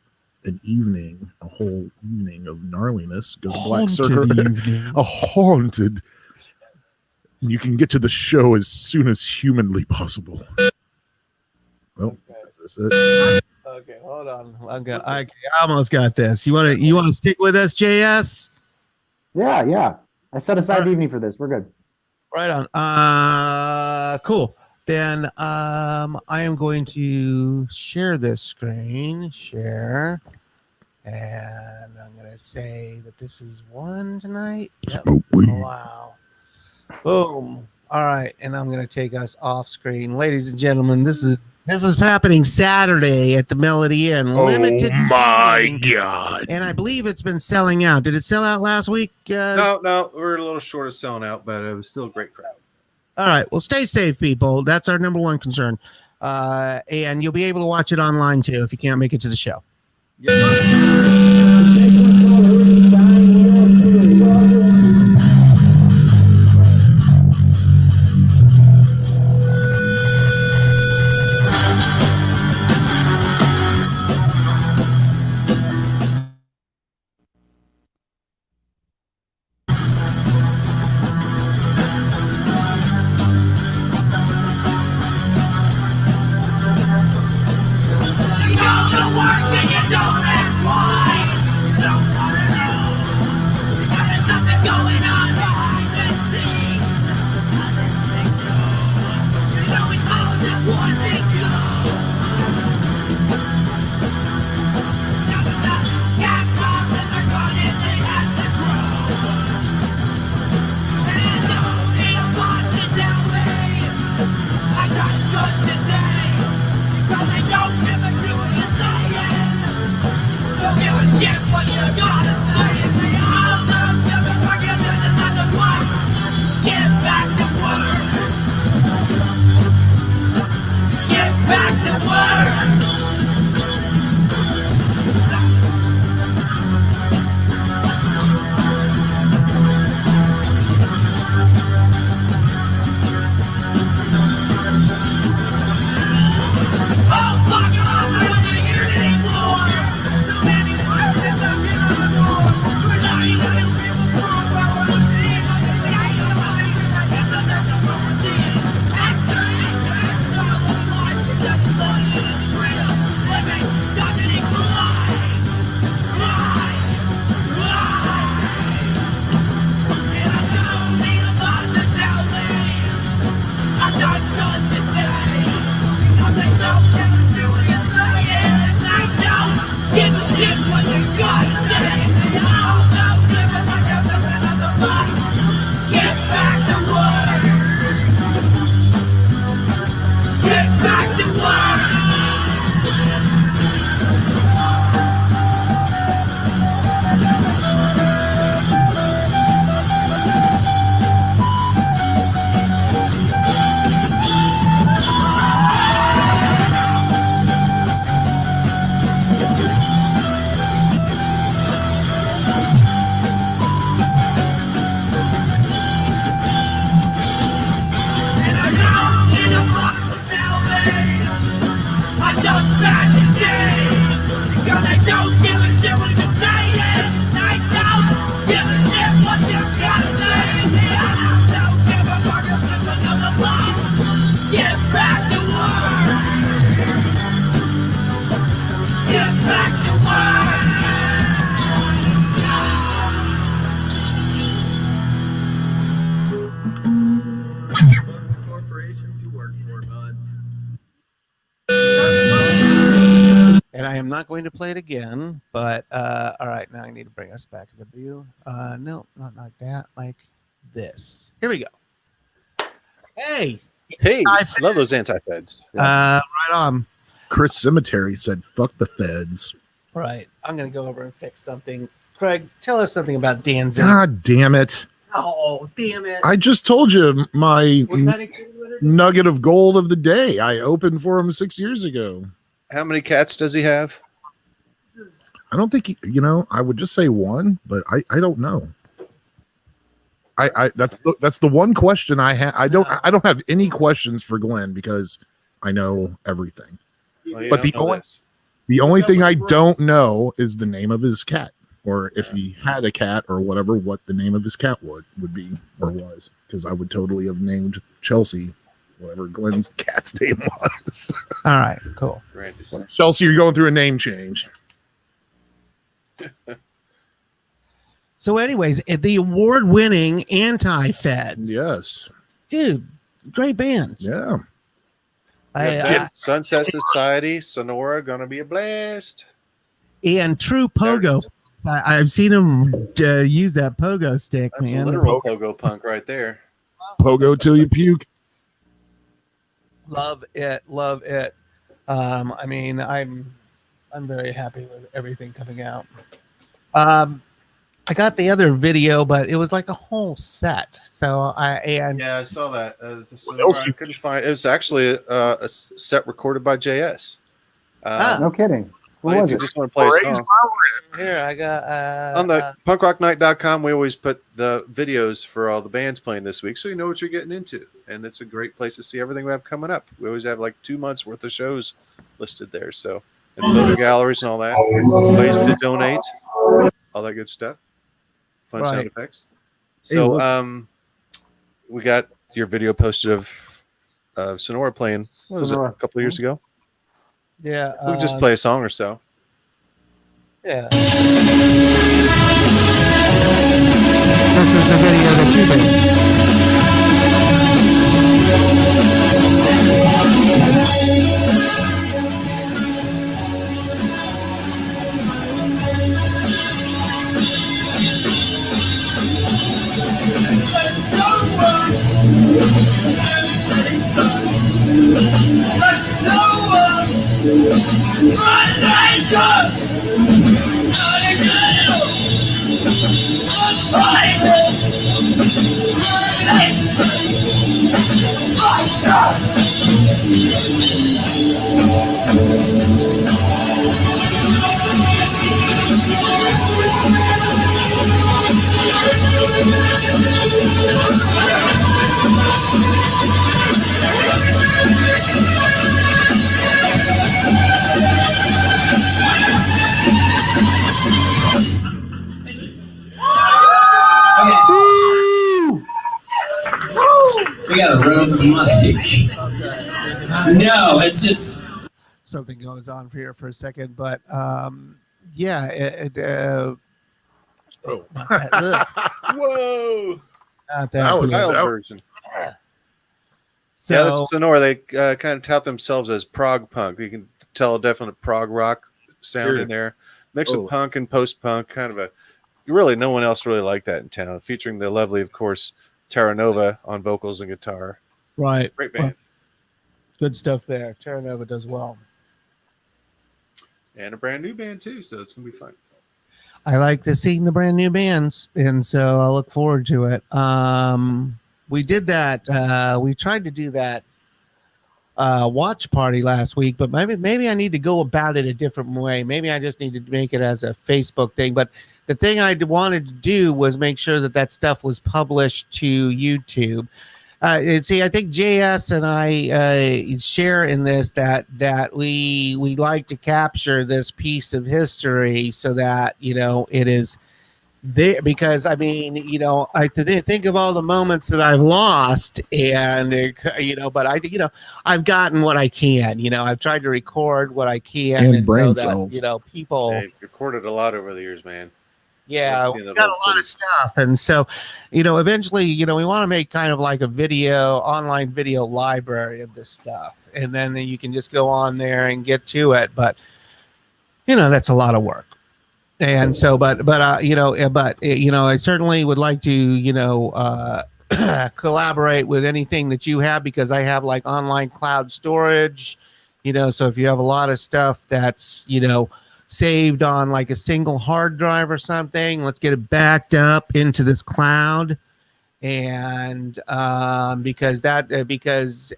an evening, a whole evening of gnarliness, go to Black Circle. A haunted. You can get to the show as soon as humanly possible. Well, is this it? Okay, hold on. I almost got this. You want to stick with us, JS? Yeah. I set aside the evening for this. We're good. Right on. Cool. Then I am going to share this screen. Share. And I'm going to say that this is one tonight. Yep. Wow. Boom. All right. And I'm going to take us off screen. Ladies and gentlemen, this is happening Saturday at the Melody Inn. Limited seating. God. And I believe it's been selling out. Did it sell out last week? No, we're a little short of selling out, but it was still a great crowd. All right. Well, stay safe, people. That's our number one concern. And you'll be able to watch it online, too, if you can't make it to the show. Don't give a shit what you're saying. I don't give a shit what you're not going to play it again, but all right, now I need to bring us back into view. No, not like that, like this. Here we go. Hey, love those anti-feds. right on. Chris Cemetery said, "Fuck the feds." Right, I'm gonna go over and fix something. Craig, tell us something about Danzig. God damn it! Oh, damn it! I just told you my nugget of gold of the day. I opened for him 6 years ago. How many cats does he have? I don't think I would just say one, but I don't know. I that's the one question I have. I don't have any questions for Glenn because I know everything. Well, but the only thing I don't know is the name of his cat, or if he had a cat or whatever, what the name of his cat would be or was, because I would totally have named Chelsea whatever Glenn's cat's name was. All right, cool. Chelsea, you're going through a name change. So, anyways, the award-winning Anti-Feds. Yes, dude, great band. Yeah. Sunset Society, Sonora, gonna be a blast. And true pogo. I've seen him use that pogo stick. That's man. a literal pogo punk right there. Pogo till you puke. Love it. I mean, I'm very happy with everything coming out. I got the other video, but it was like a whole set. So I saw that. I couldn't find. It was actually a set recorded by JS. No kidding. Well, if you just want to play a song. Here, I got on the punkrocknight.com, we always put the videos for all the bands playing this week, so you know what you're getting into. And it's a great place to see everything we have coming up. We always have like 2 months worth of shows listed there. So, and photo galleries and all that. Ways to donate, all that good stuff. Fun sound effects. So, we got your video posted of Sonora playing. What was it? A couple of years ago. Yeah, we just play a song or so. Yeah. This is the video that you We got a room mic. No, it's just something goes on here for a second, but yeah, whoa, not that was the version. So that's Sonora. They kind of tout themselves as prog punk. You can tell a definite prog rock sound in there, mix of punk and post punk. Kind of really no one else really like that in town. Featuring the lovely, of course, Terra Nova on vocals and guitar. Right. Great band. Good stuff there. Terra Nova does well. And a brand new band too, so it's gonna be fun. I like seeing the brand new bands, and so I look forward to it. We did that. We tried to do that watch party last week, but maybe I need to go about it a different way. Maybe I just need to make it as a Facebook thing. But the thing I wanted to do was make sure that stuff was published to YouTube. See, I think JS and I share in this that we like to capture this piece of history so that it is there, because I mean, I think of all the moments that I've lost, and but I've gotten what I can. I've tried to record what I can, and brain so cells. that people. They've recorded a lot over the years, man. Yeah, we got a lot of stuff, and so eventually, we want to make kind of like a online video library of this stuff, and then you can just go on there and get to it. But that's a lot of work. And so, I certainly would like to, collaborate with anything that you have, because I have like online cloud storage, so if you have a lot of stuff that's, saved on like a single hard drive or something, let's get it backed up into this cloud. And because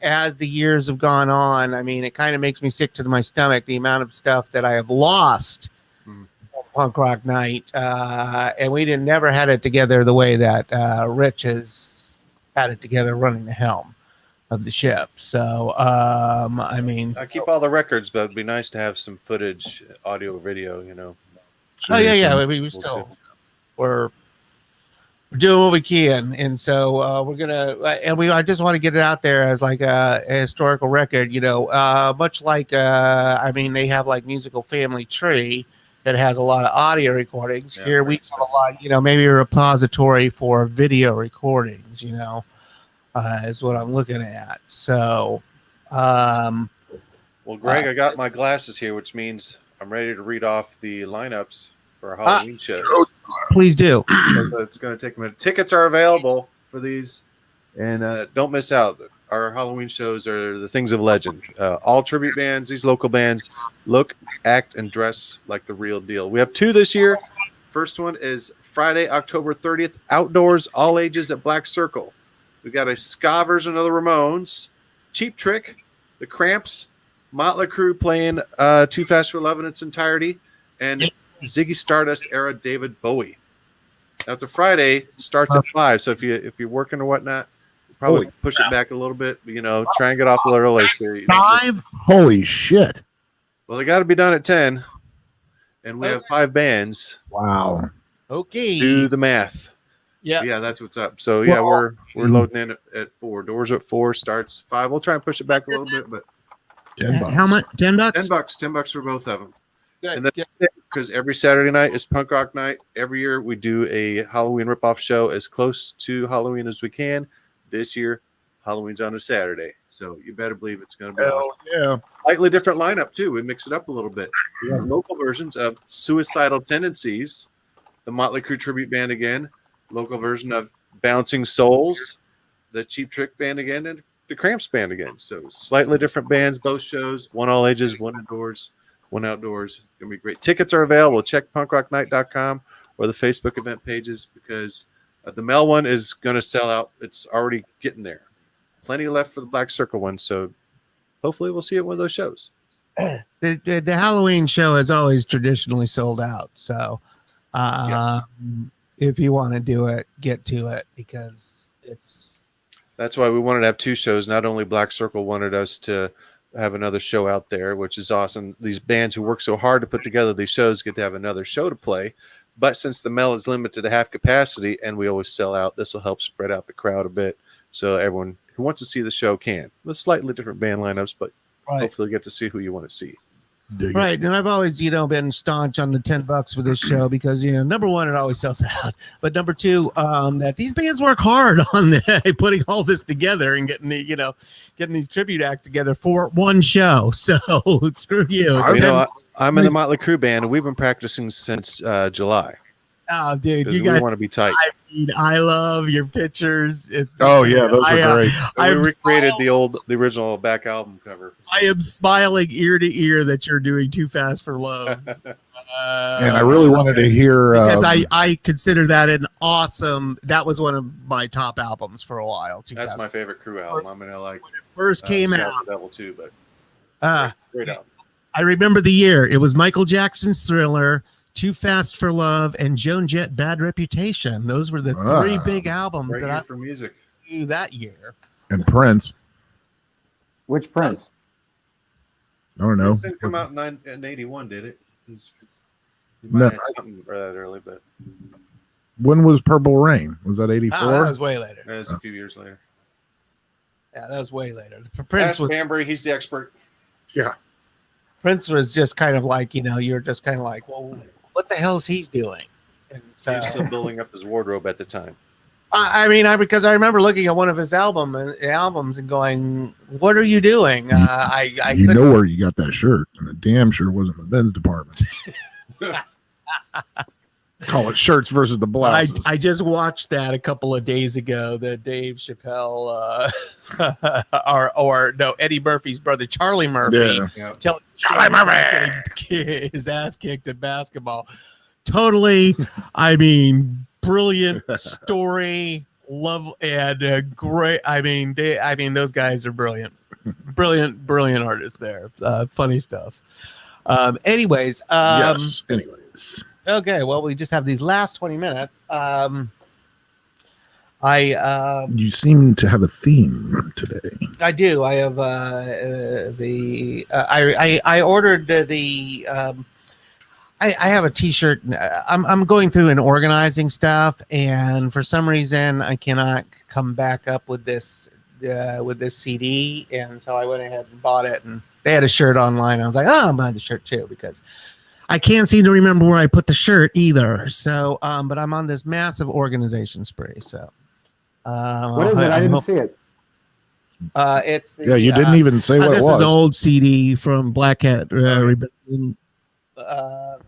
as the years have gone on, I mean, it kind of makes me sick to my stomach, the amount of stuff that I have lost on Punk Rock Night. And we never had it together the way that Rich has had it together running the helm of the ship. So, I mean, I keep all the records, but it'd be nice to have some footage, audio, video, Oh, yeah. We're doing what we can, and so we're gonna I just want to get it out there as like a historical record, much like they have like Musical Family Tree that has a lot of audio recordings. Here we have a lot, maybe a repository for video recordings, is what I'm looking at. So well, Greg, I got my glasses here, which means I'm ready to read off the lineups for our Halloween shows. Please do. It's going to take a minute. Tickets are available for these, and don't miss out. Our Halloween shows are the things of legend. All tribute bands, these local bands, look, act, and dress like the real deal. We have 2 this year. First one is Friday, October 30th, outdoors, all ages at Black Circle. We got a ska version of the Ramones, Cheap Trick, the Cramps, Motley Crue playing Too Fast for Love in its entirety, and Ziggy Stardust era David Bowie. Now, the Friday starts at 5, so if you're working or whatnot, probably push it back a little bit. Try and get off a little early. So 5? Holy shit! Well, they got to be done at 10, and we have 5 bands. Wow. Okay. Do the math. Yeah, that's what's up. So we're loading in at 4. Doors at 4, starts 5. We'll try and push it back a little bit, but $10. How much? $10? $10 for both of them. Good. And then because every Saturday night is Punk Rock Night. Every year we do a Halloween ripoff show as close to Halloween as we can. This year, Halloween's on a Saturday, so you better believe it's going to be awesome. Yeah. Slightly different lineup too. We mix it up a little bit. We have local versions of Suicidal Tendencies, the Motley Crue tribute band again, local version of Bouncing Souls, the Cheap Trick band again, and the Cramps band again. So slightly different bands, both shows, one all ages, one indoors, one outdoors. It's going to be great. Tickets are available. Check punkrocknight.com or the Facebook event pages, because the Mel one is going to sell out. It's already getting there. Plenty left for the Black Circle one, so hopefully we'll see it at one of those shows. The Halloween show is always traditionally sold out. So if you want to do it, get to it, because that's why we wanted to have 2 shows. Not only Black Circle wanted us to have another show out there, which is awesome. These bands who work so hard to put together these shows get to have another show to play. But since the Mel is limited to half capacity and we always sell out, this will help spread out the crowd a bit, so everyone who wants to see the show can. With slightly different band lineups, but hopefully get to see who you want to see. Right. And I've always, been staunch on the $10 for this show, because, number one, it always sells out. But number two, that these bands work hard on putting all this together and getting getting these tribute acts together for one show. So screw you. I'm in the Motley Crue band, and we've been practicing since July. Oh, dude, you guys want to be tight. I love your pictures. Those are great. We recreated the original back album cover. I am smiling ear to ear that you're doing Too Fast for Love. And I really wanted to hear, because I consider that that was one of my top albums for a while. That's my favorite Crue album. I'm gonna like when it first came out. Devil too, but great album. I remember the year. It was Michael Jackson's Thriller, Too Fast for Love, and Joan Jett, Bad Reputation. Those were the 3 big albums that I for music knew that year. And Prince. Which Prince? I don't know. It didn't come out in 81, did it? You might have had something that early, but when was Purple Rain? Was that 84? That was way later. That was a few years later. Yeah, that was way later. Prince was Bambury, he's the expert. Yeah. Prince was just kind of like, you're just kind of like, well, what the hell is he doing? And so, he was still building up his wardrobe at the time. Because I remember looking at one of his albums and going, "What are you doing?" You know where you got that shirt, and it damn sure wasn't the men's department. Call it shirts versus the blouses. I just watched that a couple of days ago. The Dave Chappelle, Eddie Murphy's brother, Charlie Murphy. Yeah. Charlie Murphy getting his ass kicked in basketball. Totally, brilliant story, love, and great. Those guys are brilliant artists there. Funny stuff. Anyways. Okay, well, we just have these last 20 minutes. You seem to have a theme today. I do. I have I ordered I have a T-shirt. I'm going through and organizing stuff, and for some reason, I cannot come back up with this CD, and so I went ahead and bought it. And they had a shirt online. I was like, oh, I'm buying the shirt too because I can't seem to remember where I put the shirt either. So, but I'm on this massive organization spree. So, what is it? I didn't see it. It's you didn't even say what it was. This is an old CD from Black Hat Rebellion. I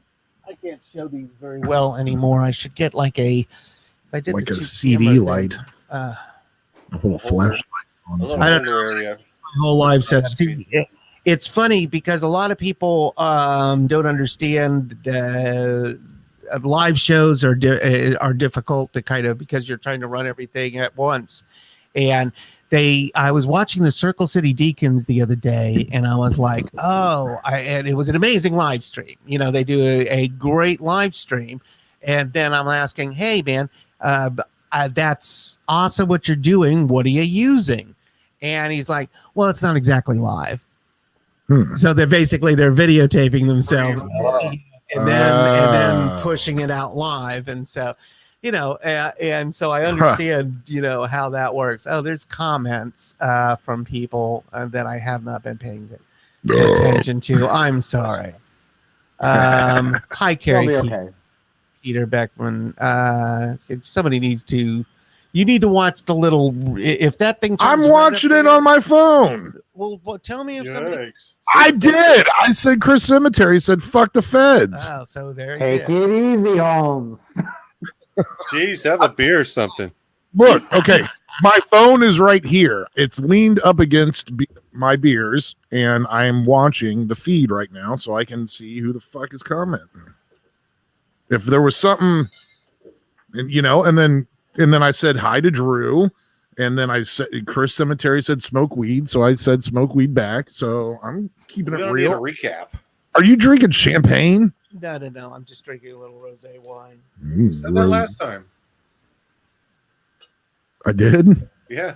can't show these very well anymore. I should get like a CD light, a whole flashlight. I don't know. My whole life said it's funny because a lot of people don't understand live shows are difficult to kind of because you're trying to run everything at once. And I was watching the Circle City Deacons the other day, and I was like, and it was an amazing live stream. They do a great live stream. And then I'm asking, hey, man, that's awesome what you're doing. What are you using? And he's like, well, it's not exactly live. So they're videotaping themselves and then pushing it out live. And so, and so I understand, how that works. Oh, there's comments from people that I have not been paying attention to. I'm sorry. Hi, Carrie. Okay. Peter Beckman. If somebody needs to, you need to watch the little. If that thing, I'm watching it on my phone. Well, tell me if somebody. I did. I said Chris Cemetery said fuck the feds. Oh, so there. Take it easy, Holmes. Jeez, have a beer or something. Look, okay, my phone is right here. It's leaned up against my beers, and I'm watching the feed right now, so I can see who the fuck is commenting. If there was something, and then I said hi to Drew, and then I said Chris Cemetery said smoke weed, so I said smoke weed back. So I'm keeping it real. Need a recap. Are you drinking champagne? No. I'm just drinking a little rosé wine. You said that last time. I did? Yeah.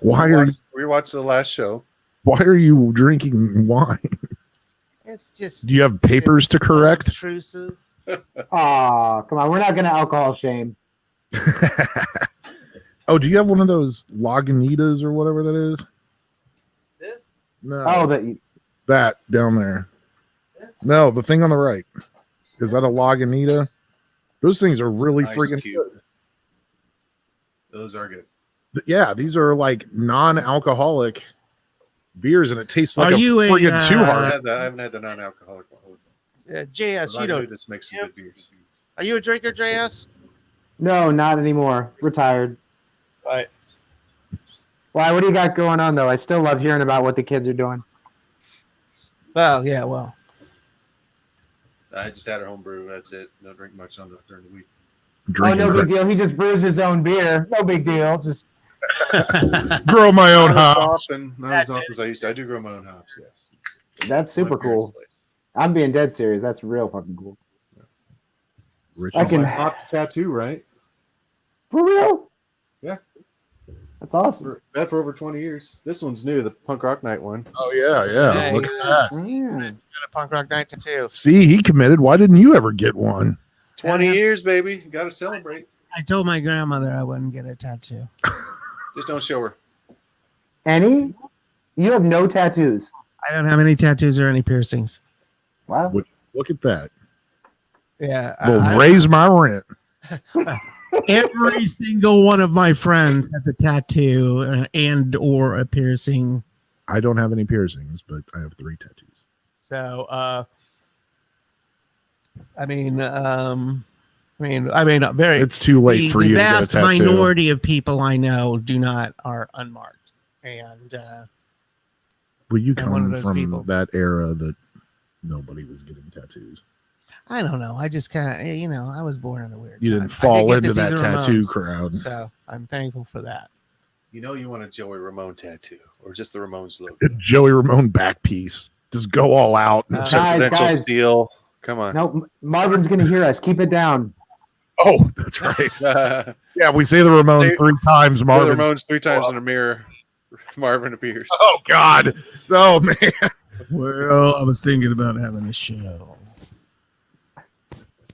We watched the last show. Why are you drinking wine? It's just. Do you have papers to correct? Intrusive. Oh, come on. We're not going to alcohol shame. Oh, do you have one of those Lagunitas or whatever that is? This? No. Oh, that down there. This? No, the thing on the right. Is that a Lagunita? Those things are really freaking good. Those are good. Yeah, these are like non-alcoholic beers, and it tastes like you freaking Two I Heart. haven't had the non-alcoholic one. JS, you don't. Just make some good beers. Are you a drinker, JS? No, not anymore. Retired. Right. Why? What do you got going on, though? I still love hearing about what the kids are doing. Well, yeah, well. I just had a home brew. That's it. Don't drink much during the week. No big deal. He just brews his own beer. No big deal. Just grow my own hops. Not as often as I used to. I do grow my own hops, yes. That's super cool. I'm being dead serious. That's real fucking cool. I can hops tattoo, right? For real? Yeah. That's awesome. Been for over 20 years. This one's new, the Punk Rock Night one. Oh, yeah. Look at that. Got a Punk Rock Night tattoo. See, he committed. Why didn't you ever get one? 20 years, baby. You got to celebrate. I told my grandmother I wouldn't get a tattoo. Just don't show her. Any? You have no tattoos. I don't have any tattoos or any piercings. Wow. Look at that. Yeah. Well, raise my rent. Every single one of my friends has a tattoo and or a piercing. I don't have any piercings, but I have 3 tattoos. So, I mean, very. It's too late for you to get a vast tattoo. minority of people I know are unmarked, and Well, you I'm one of come those from people. that era that nobody was getting tattoos. I don't know. I just kind of, I was born in a weird. You time. didn't fall I did get into to see that the tattoo Ramones, crowd. so I'm thankful for that. You know you want a Joey Ramone tattoo or just the Ramones logo. Joey Ramone back piece. Just go all out. Presidential guys. steel. Come on. No, Marvin's going to hear us. Keep it down. Oh, that's right. Yeah, we say the Ramones 3 times. Say Marvin. the Ramones 3 times in a mirror. Marvin appears. Oh God. Oh man. Well, I was thinking about having a show.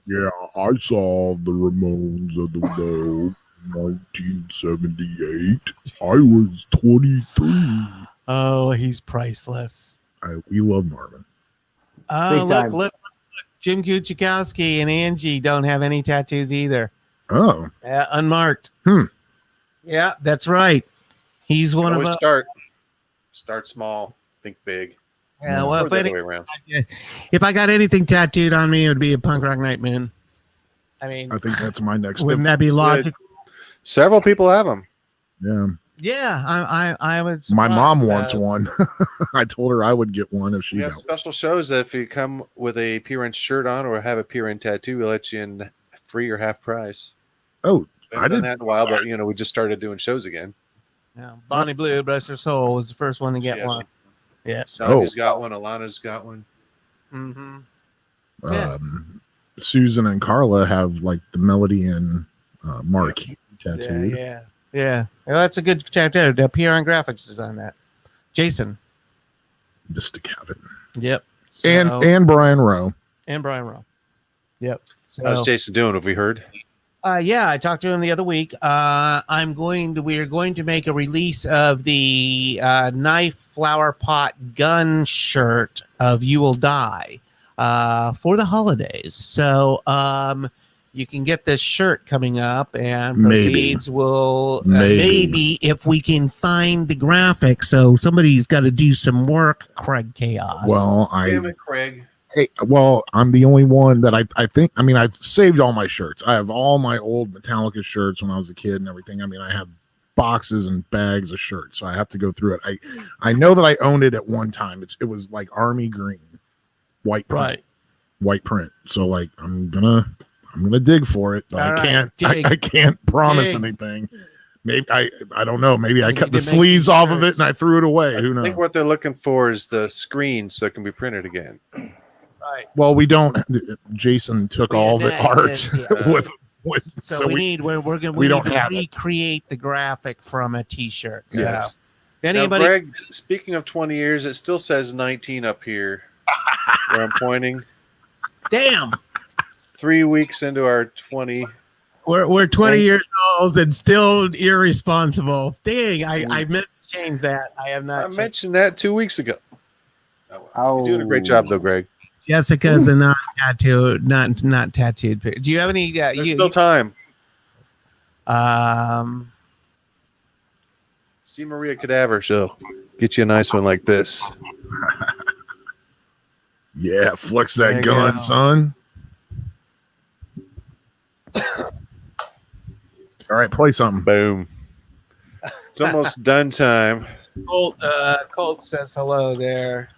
Yeah, I saw the Ramones at the Well 1978. I was 23. Oh, he's priceless. We love Marvin. Oh, Big time. look. Jim Kuchikowski and Angie don't have any tattoos either. Oh. Unmarked. Yeah, that's right. He's one of Always us. start small, think big. Yeah, well, Or the other way around. if I got anything tattooed on me, it would be a Punk Rock Night Moon. I mean, I think that's my next. wouldn't that be logical? Several people have them. Yeah. Yeah, I would. My mom surprise wants that. one. I told her I would get one if she We have got one. special shows that if you come with a PRN shirt on or have a PRN tattoo, we'll let you in free or half price. Oh, I I haven't done didn't. that in a while, but we just started doing shows again. Yeah, Bonnie Blue, bless her soul, was the first one to get Yes. one. Yeah. Sonia's got one. Alana's got one. Mm-hmm. Susan and Carla have like the Melody and Mark tattooed. Yeah. Well, that's a good tattoo. The PRN Graphics designed that. Jason. Mr. Kevin. Yep. And Brian Rowe. And Brian Rowe. Yep. So, How's Jason doing? Have we heard? Yeah, I talked to him the other week. We are going to make a release of the knife flower pot gun shirt of You Will Die for the holidays. So you can get this shirt coming up, and proceeds will maybe if we can find the graphics. So somebody's got to do some work, Craig Chaos. Well, Damn it, Craig. Hey, well, I'm the only one that I think. I mean, I've saved all my shirts. I have all my old Metallica shirts when I was a kid and everything. I mean, I have boxes and bags of shirts, so I have to go through it. I know that I owned it at one time. It was like army green, white print, Right. white print. So like, I'm gonna dig for it, but All right, I can't promise Dig. anything. Maybe I don't know. Maybe I need cut to the make sleeves these off of it shirts. and I threw it away. Who I knows? think what they're looking for is the screen so it can be printed again. Right. Well, we don't. Jason took all the art yeah. with. So we don't need to have recreate the graphic from a T-shirt. So Yes. if Now, anybody, Greg, speaking of 20 years, it still says 19 up here where I'm pointing. damn, 3 weeks into our 20. we're 20 years old and still irresponsible. Dang, I meant to change that. I have not. I mentioned that 2 weeks ago. Oh, You're doing a great job, though, Greg. Jessica's a not tattooed. Do you have any? There's still time. See Maria Cadaver show. Get you a nice one like this. Yeah, flex There that you gun, go. son. All right, play something. Boom. It's almost done time. Colt says hello there.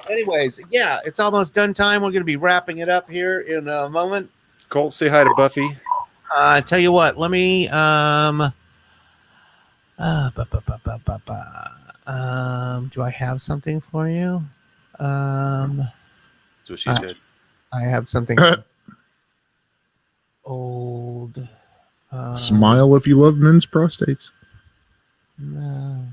Anyways, yeah, it's almost done time. We're going to be wrapping it up here in a moment. Colt, say hi to Buffy. Tell you what, let me do I have something for you? That's what she said. I have something old. Smile if you love men's prostates. No.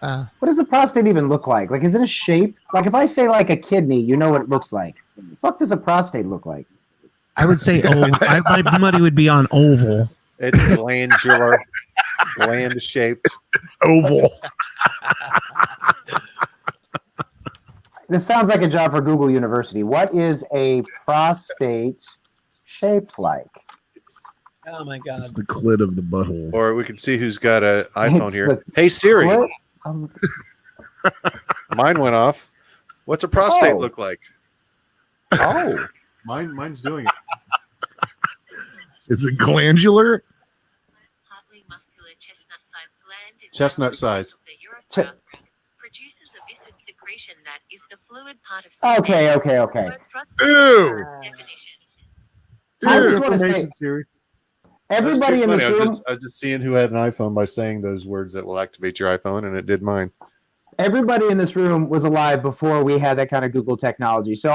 what does the prostate even look like? Like, is it a shape? Like, if I say like a kidney, you know what it looks like. What the fuck does a prostate look like? I would say oval. My money would be on oval. It's glandular, gland shaped. It's oval. This sounds like a job for Google University. What is a prostate shaped like? Oh my God. It's the clit of the butthole. Or we can see who's got an iPhone It's here. the Hey Siri, clit. mine went off. What's a prostate Oh. look like? Oh. Mine's doing it. Is it glandular? Chestnut size. Produces a viscid secretion that is the fluid part of Okay. Ew. I just want to say, Siri. everybody in this I room, was just seeing who had an iPhone by saying those words that will activate your iPhone, and it did mine. everybody in this room was alive before we had that kind of Google technology. So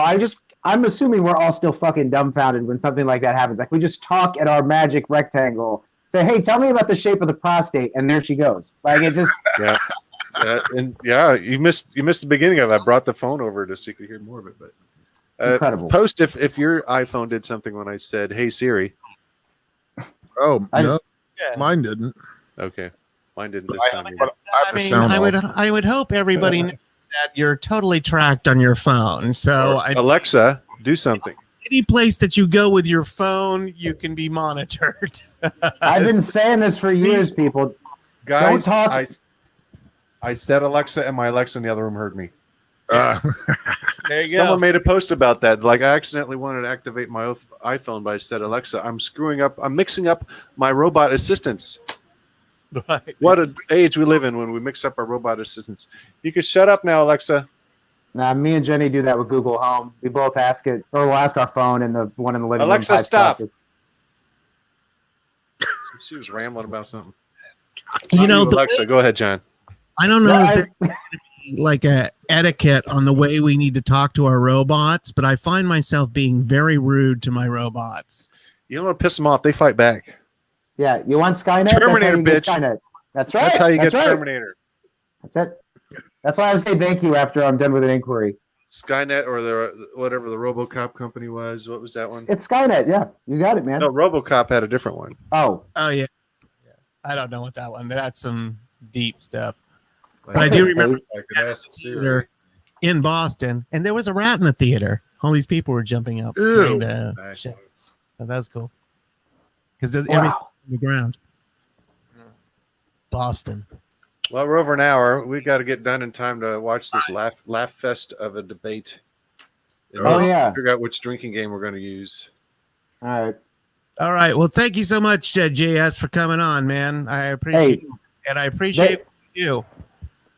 I'm assuming we're all still fucking dumbfounded when something like that happens. Like we just talk at our magic rectangle, say, "Hey, tell me about the shape of the prostate," and there she goes. Like it just. Yeah. You missed the beginning of it. I brought the phone over to so you could hear more of it. But Incredible. Post if your iPhone did something when I said, "Hey Siri." Oh no, mine didn't. Okay, mine didn't this time. I would hope everybody knows that you're totally tracked on your phone. So Alexa, do something. Any place that you go with your phone, you can be monitored. I've been saying this for years, people. Guys, Don't talk. I said Alexa, and my Alexa in the other room heard me. There you go. Someone made a post about that. Like, I accidentally wanted to activate my iPhone, but I said, Alexa, I'm screwing up. I'm mixing up my robot assistants. Right. What an age we live in when we mix up our robot assistants. You can shut up now, Alexa. Nah, me and Jenny do that with Google Home. We both ask it, or we'll ask our phone, and the one in the living room. Alexa, pipes stop. back. She was rambling about something. You know, Alexa, go ahead, John. I don't know if there's like a etiquette on the way we need to talk to our robots, but I find myself being very rude to my robots. You don't want to piss them off. They fight back. Yeah, you want Skynet? Terminator, That's how you get bitch. Skynet. That's right. That's how you get right. Terminator. That's it. That's why I would say thank you after I'm done with an inquiry. Skynet or whatever the RoboCop company was. What was that one? It's Skynet. Yeah, you got it, man. No, RoboCop had a different one. Oh yeah. I don't know what that one. That's some deep stuff. But I do remember I could ask Siri. in Boston, and there was a rat in the theater. All these people were jumping up. Ew. And, Nice. so that was cool. Because everything on the ground. Boston. Well, we're over an hour. We got to get done in time to watch this laugh fest of a debate. And Oh, yeah. Figure out which drinking game we're going to use. All right. All right. Well, thank you so much, JS, for coming on, man. I appreciate it. And I appreciate you.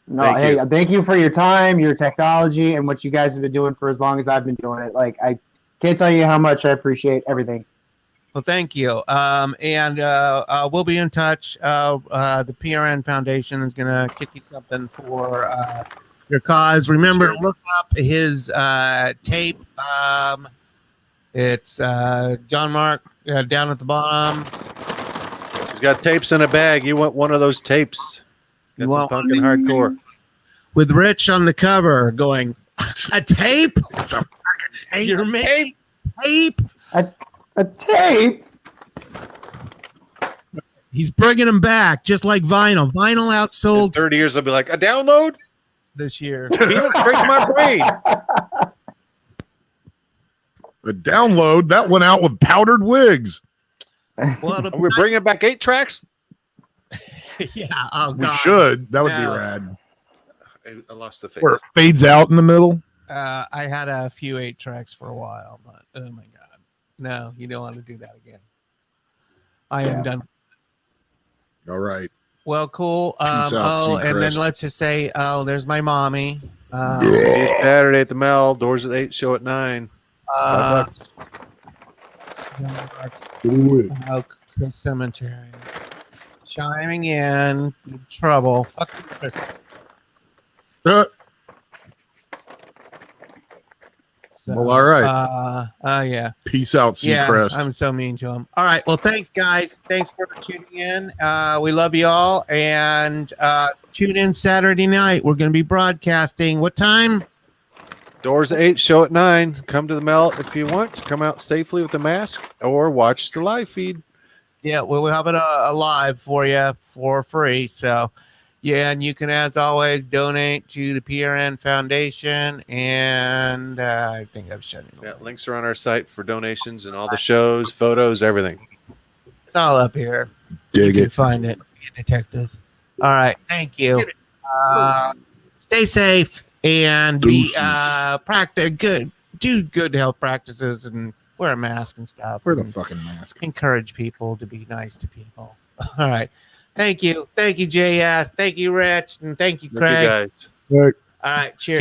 No, Thank you. thank you for your time, your technology, and what you guys have been doing for as long as I've been doing it. Like, I can't tell you how much I appreciate everything. Well, thank you. And we'll be in touch. The PRN Foundation is going to kick you something for your cause. Remember to look up his tape. It's John Mark down at the bottom. He's got tapes in a bag. You want one of those tapes? That's a punk and hardcore. With Rich on the cover going, a tape? It's a fucking tape. You're making tape? A tape? He's bringing them back, just like vinyl. Vinyl outsold. In 30 years, I'll be like, a download? This year. Beam it straight to my brain. The download that went out with powdered wigs. Well, we're bringing back 8 tracks. Yeah, oh We God. should. That would be No. rad. I lost the face. Where it fades out in the middle. I had a few 8 tracks for a while, but oh my God. No, you don't want to do that again. I am done. All right. Well, cool. Peace out, And then Seacrest. let's just say, there's my mommy. See you Saturday at the Mel. Doors at 8, show at 9. Oak Cemetery. Chiming in. Trouble. Fuck you, Chris. Well, all right. Yeah. Peace out, Seacrest. I'm so mean to him. All right. Well, thanks, guys. Thanks for tuning in. We love you all. And tune in Saturday night. We're going to be broadcasting. What time? Doors at 8, show at 9. Come to the Mel if you want. Come out safely with the mask or watch the live feed. Yeah, we'll have it live for you for free. So, yeah, and you can, as always, donate to the PRN Foundation. And I think I've shut it. Yeah, links are on our site for donations and all the shows, photos, everything. It's all up here. Dig you it. can find it. Be a detective. All right. Thank you. Stay safe and be practice good. Do good health practices and wear a mask and stuff. Wear the fucking mask. Encourage people to be nice to people. All right. Thank you. Thank you, JS. Thank you, Rich. And thank you, Craig. Thank you, guys. All right. Cheers.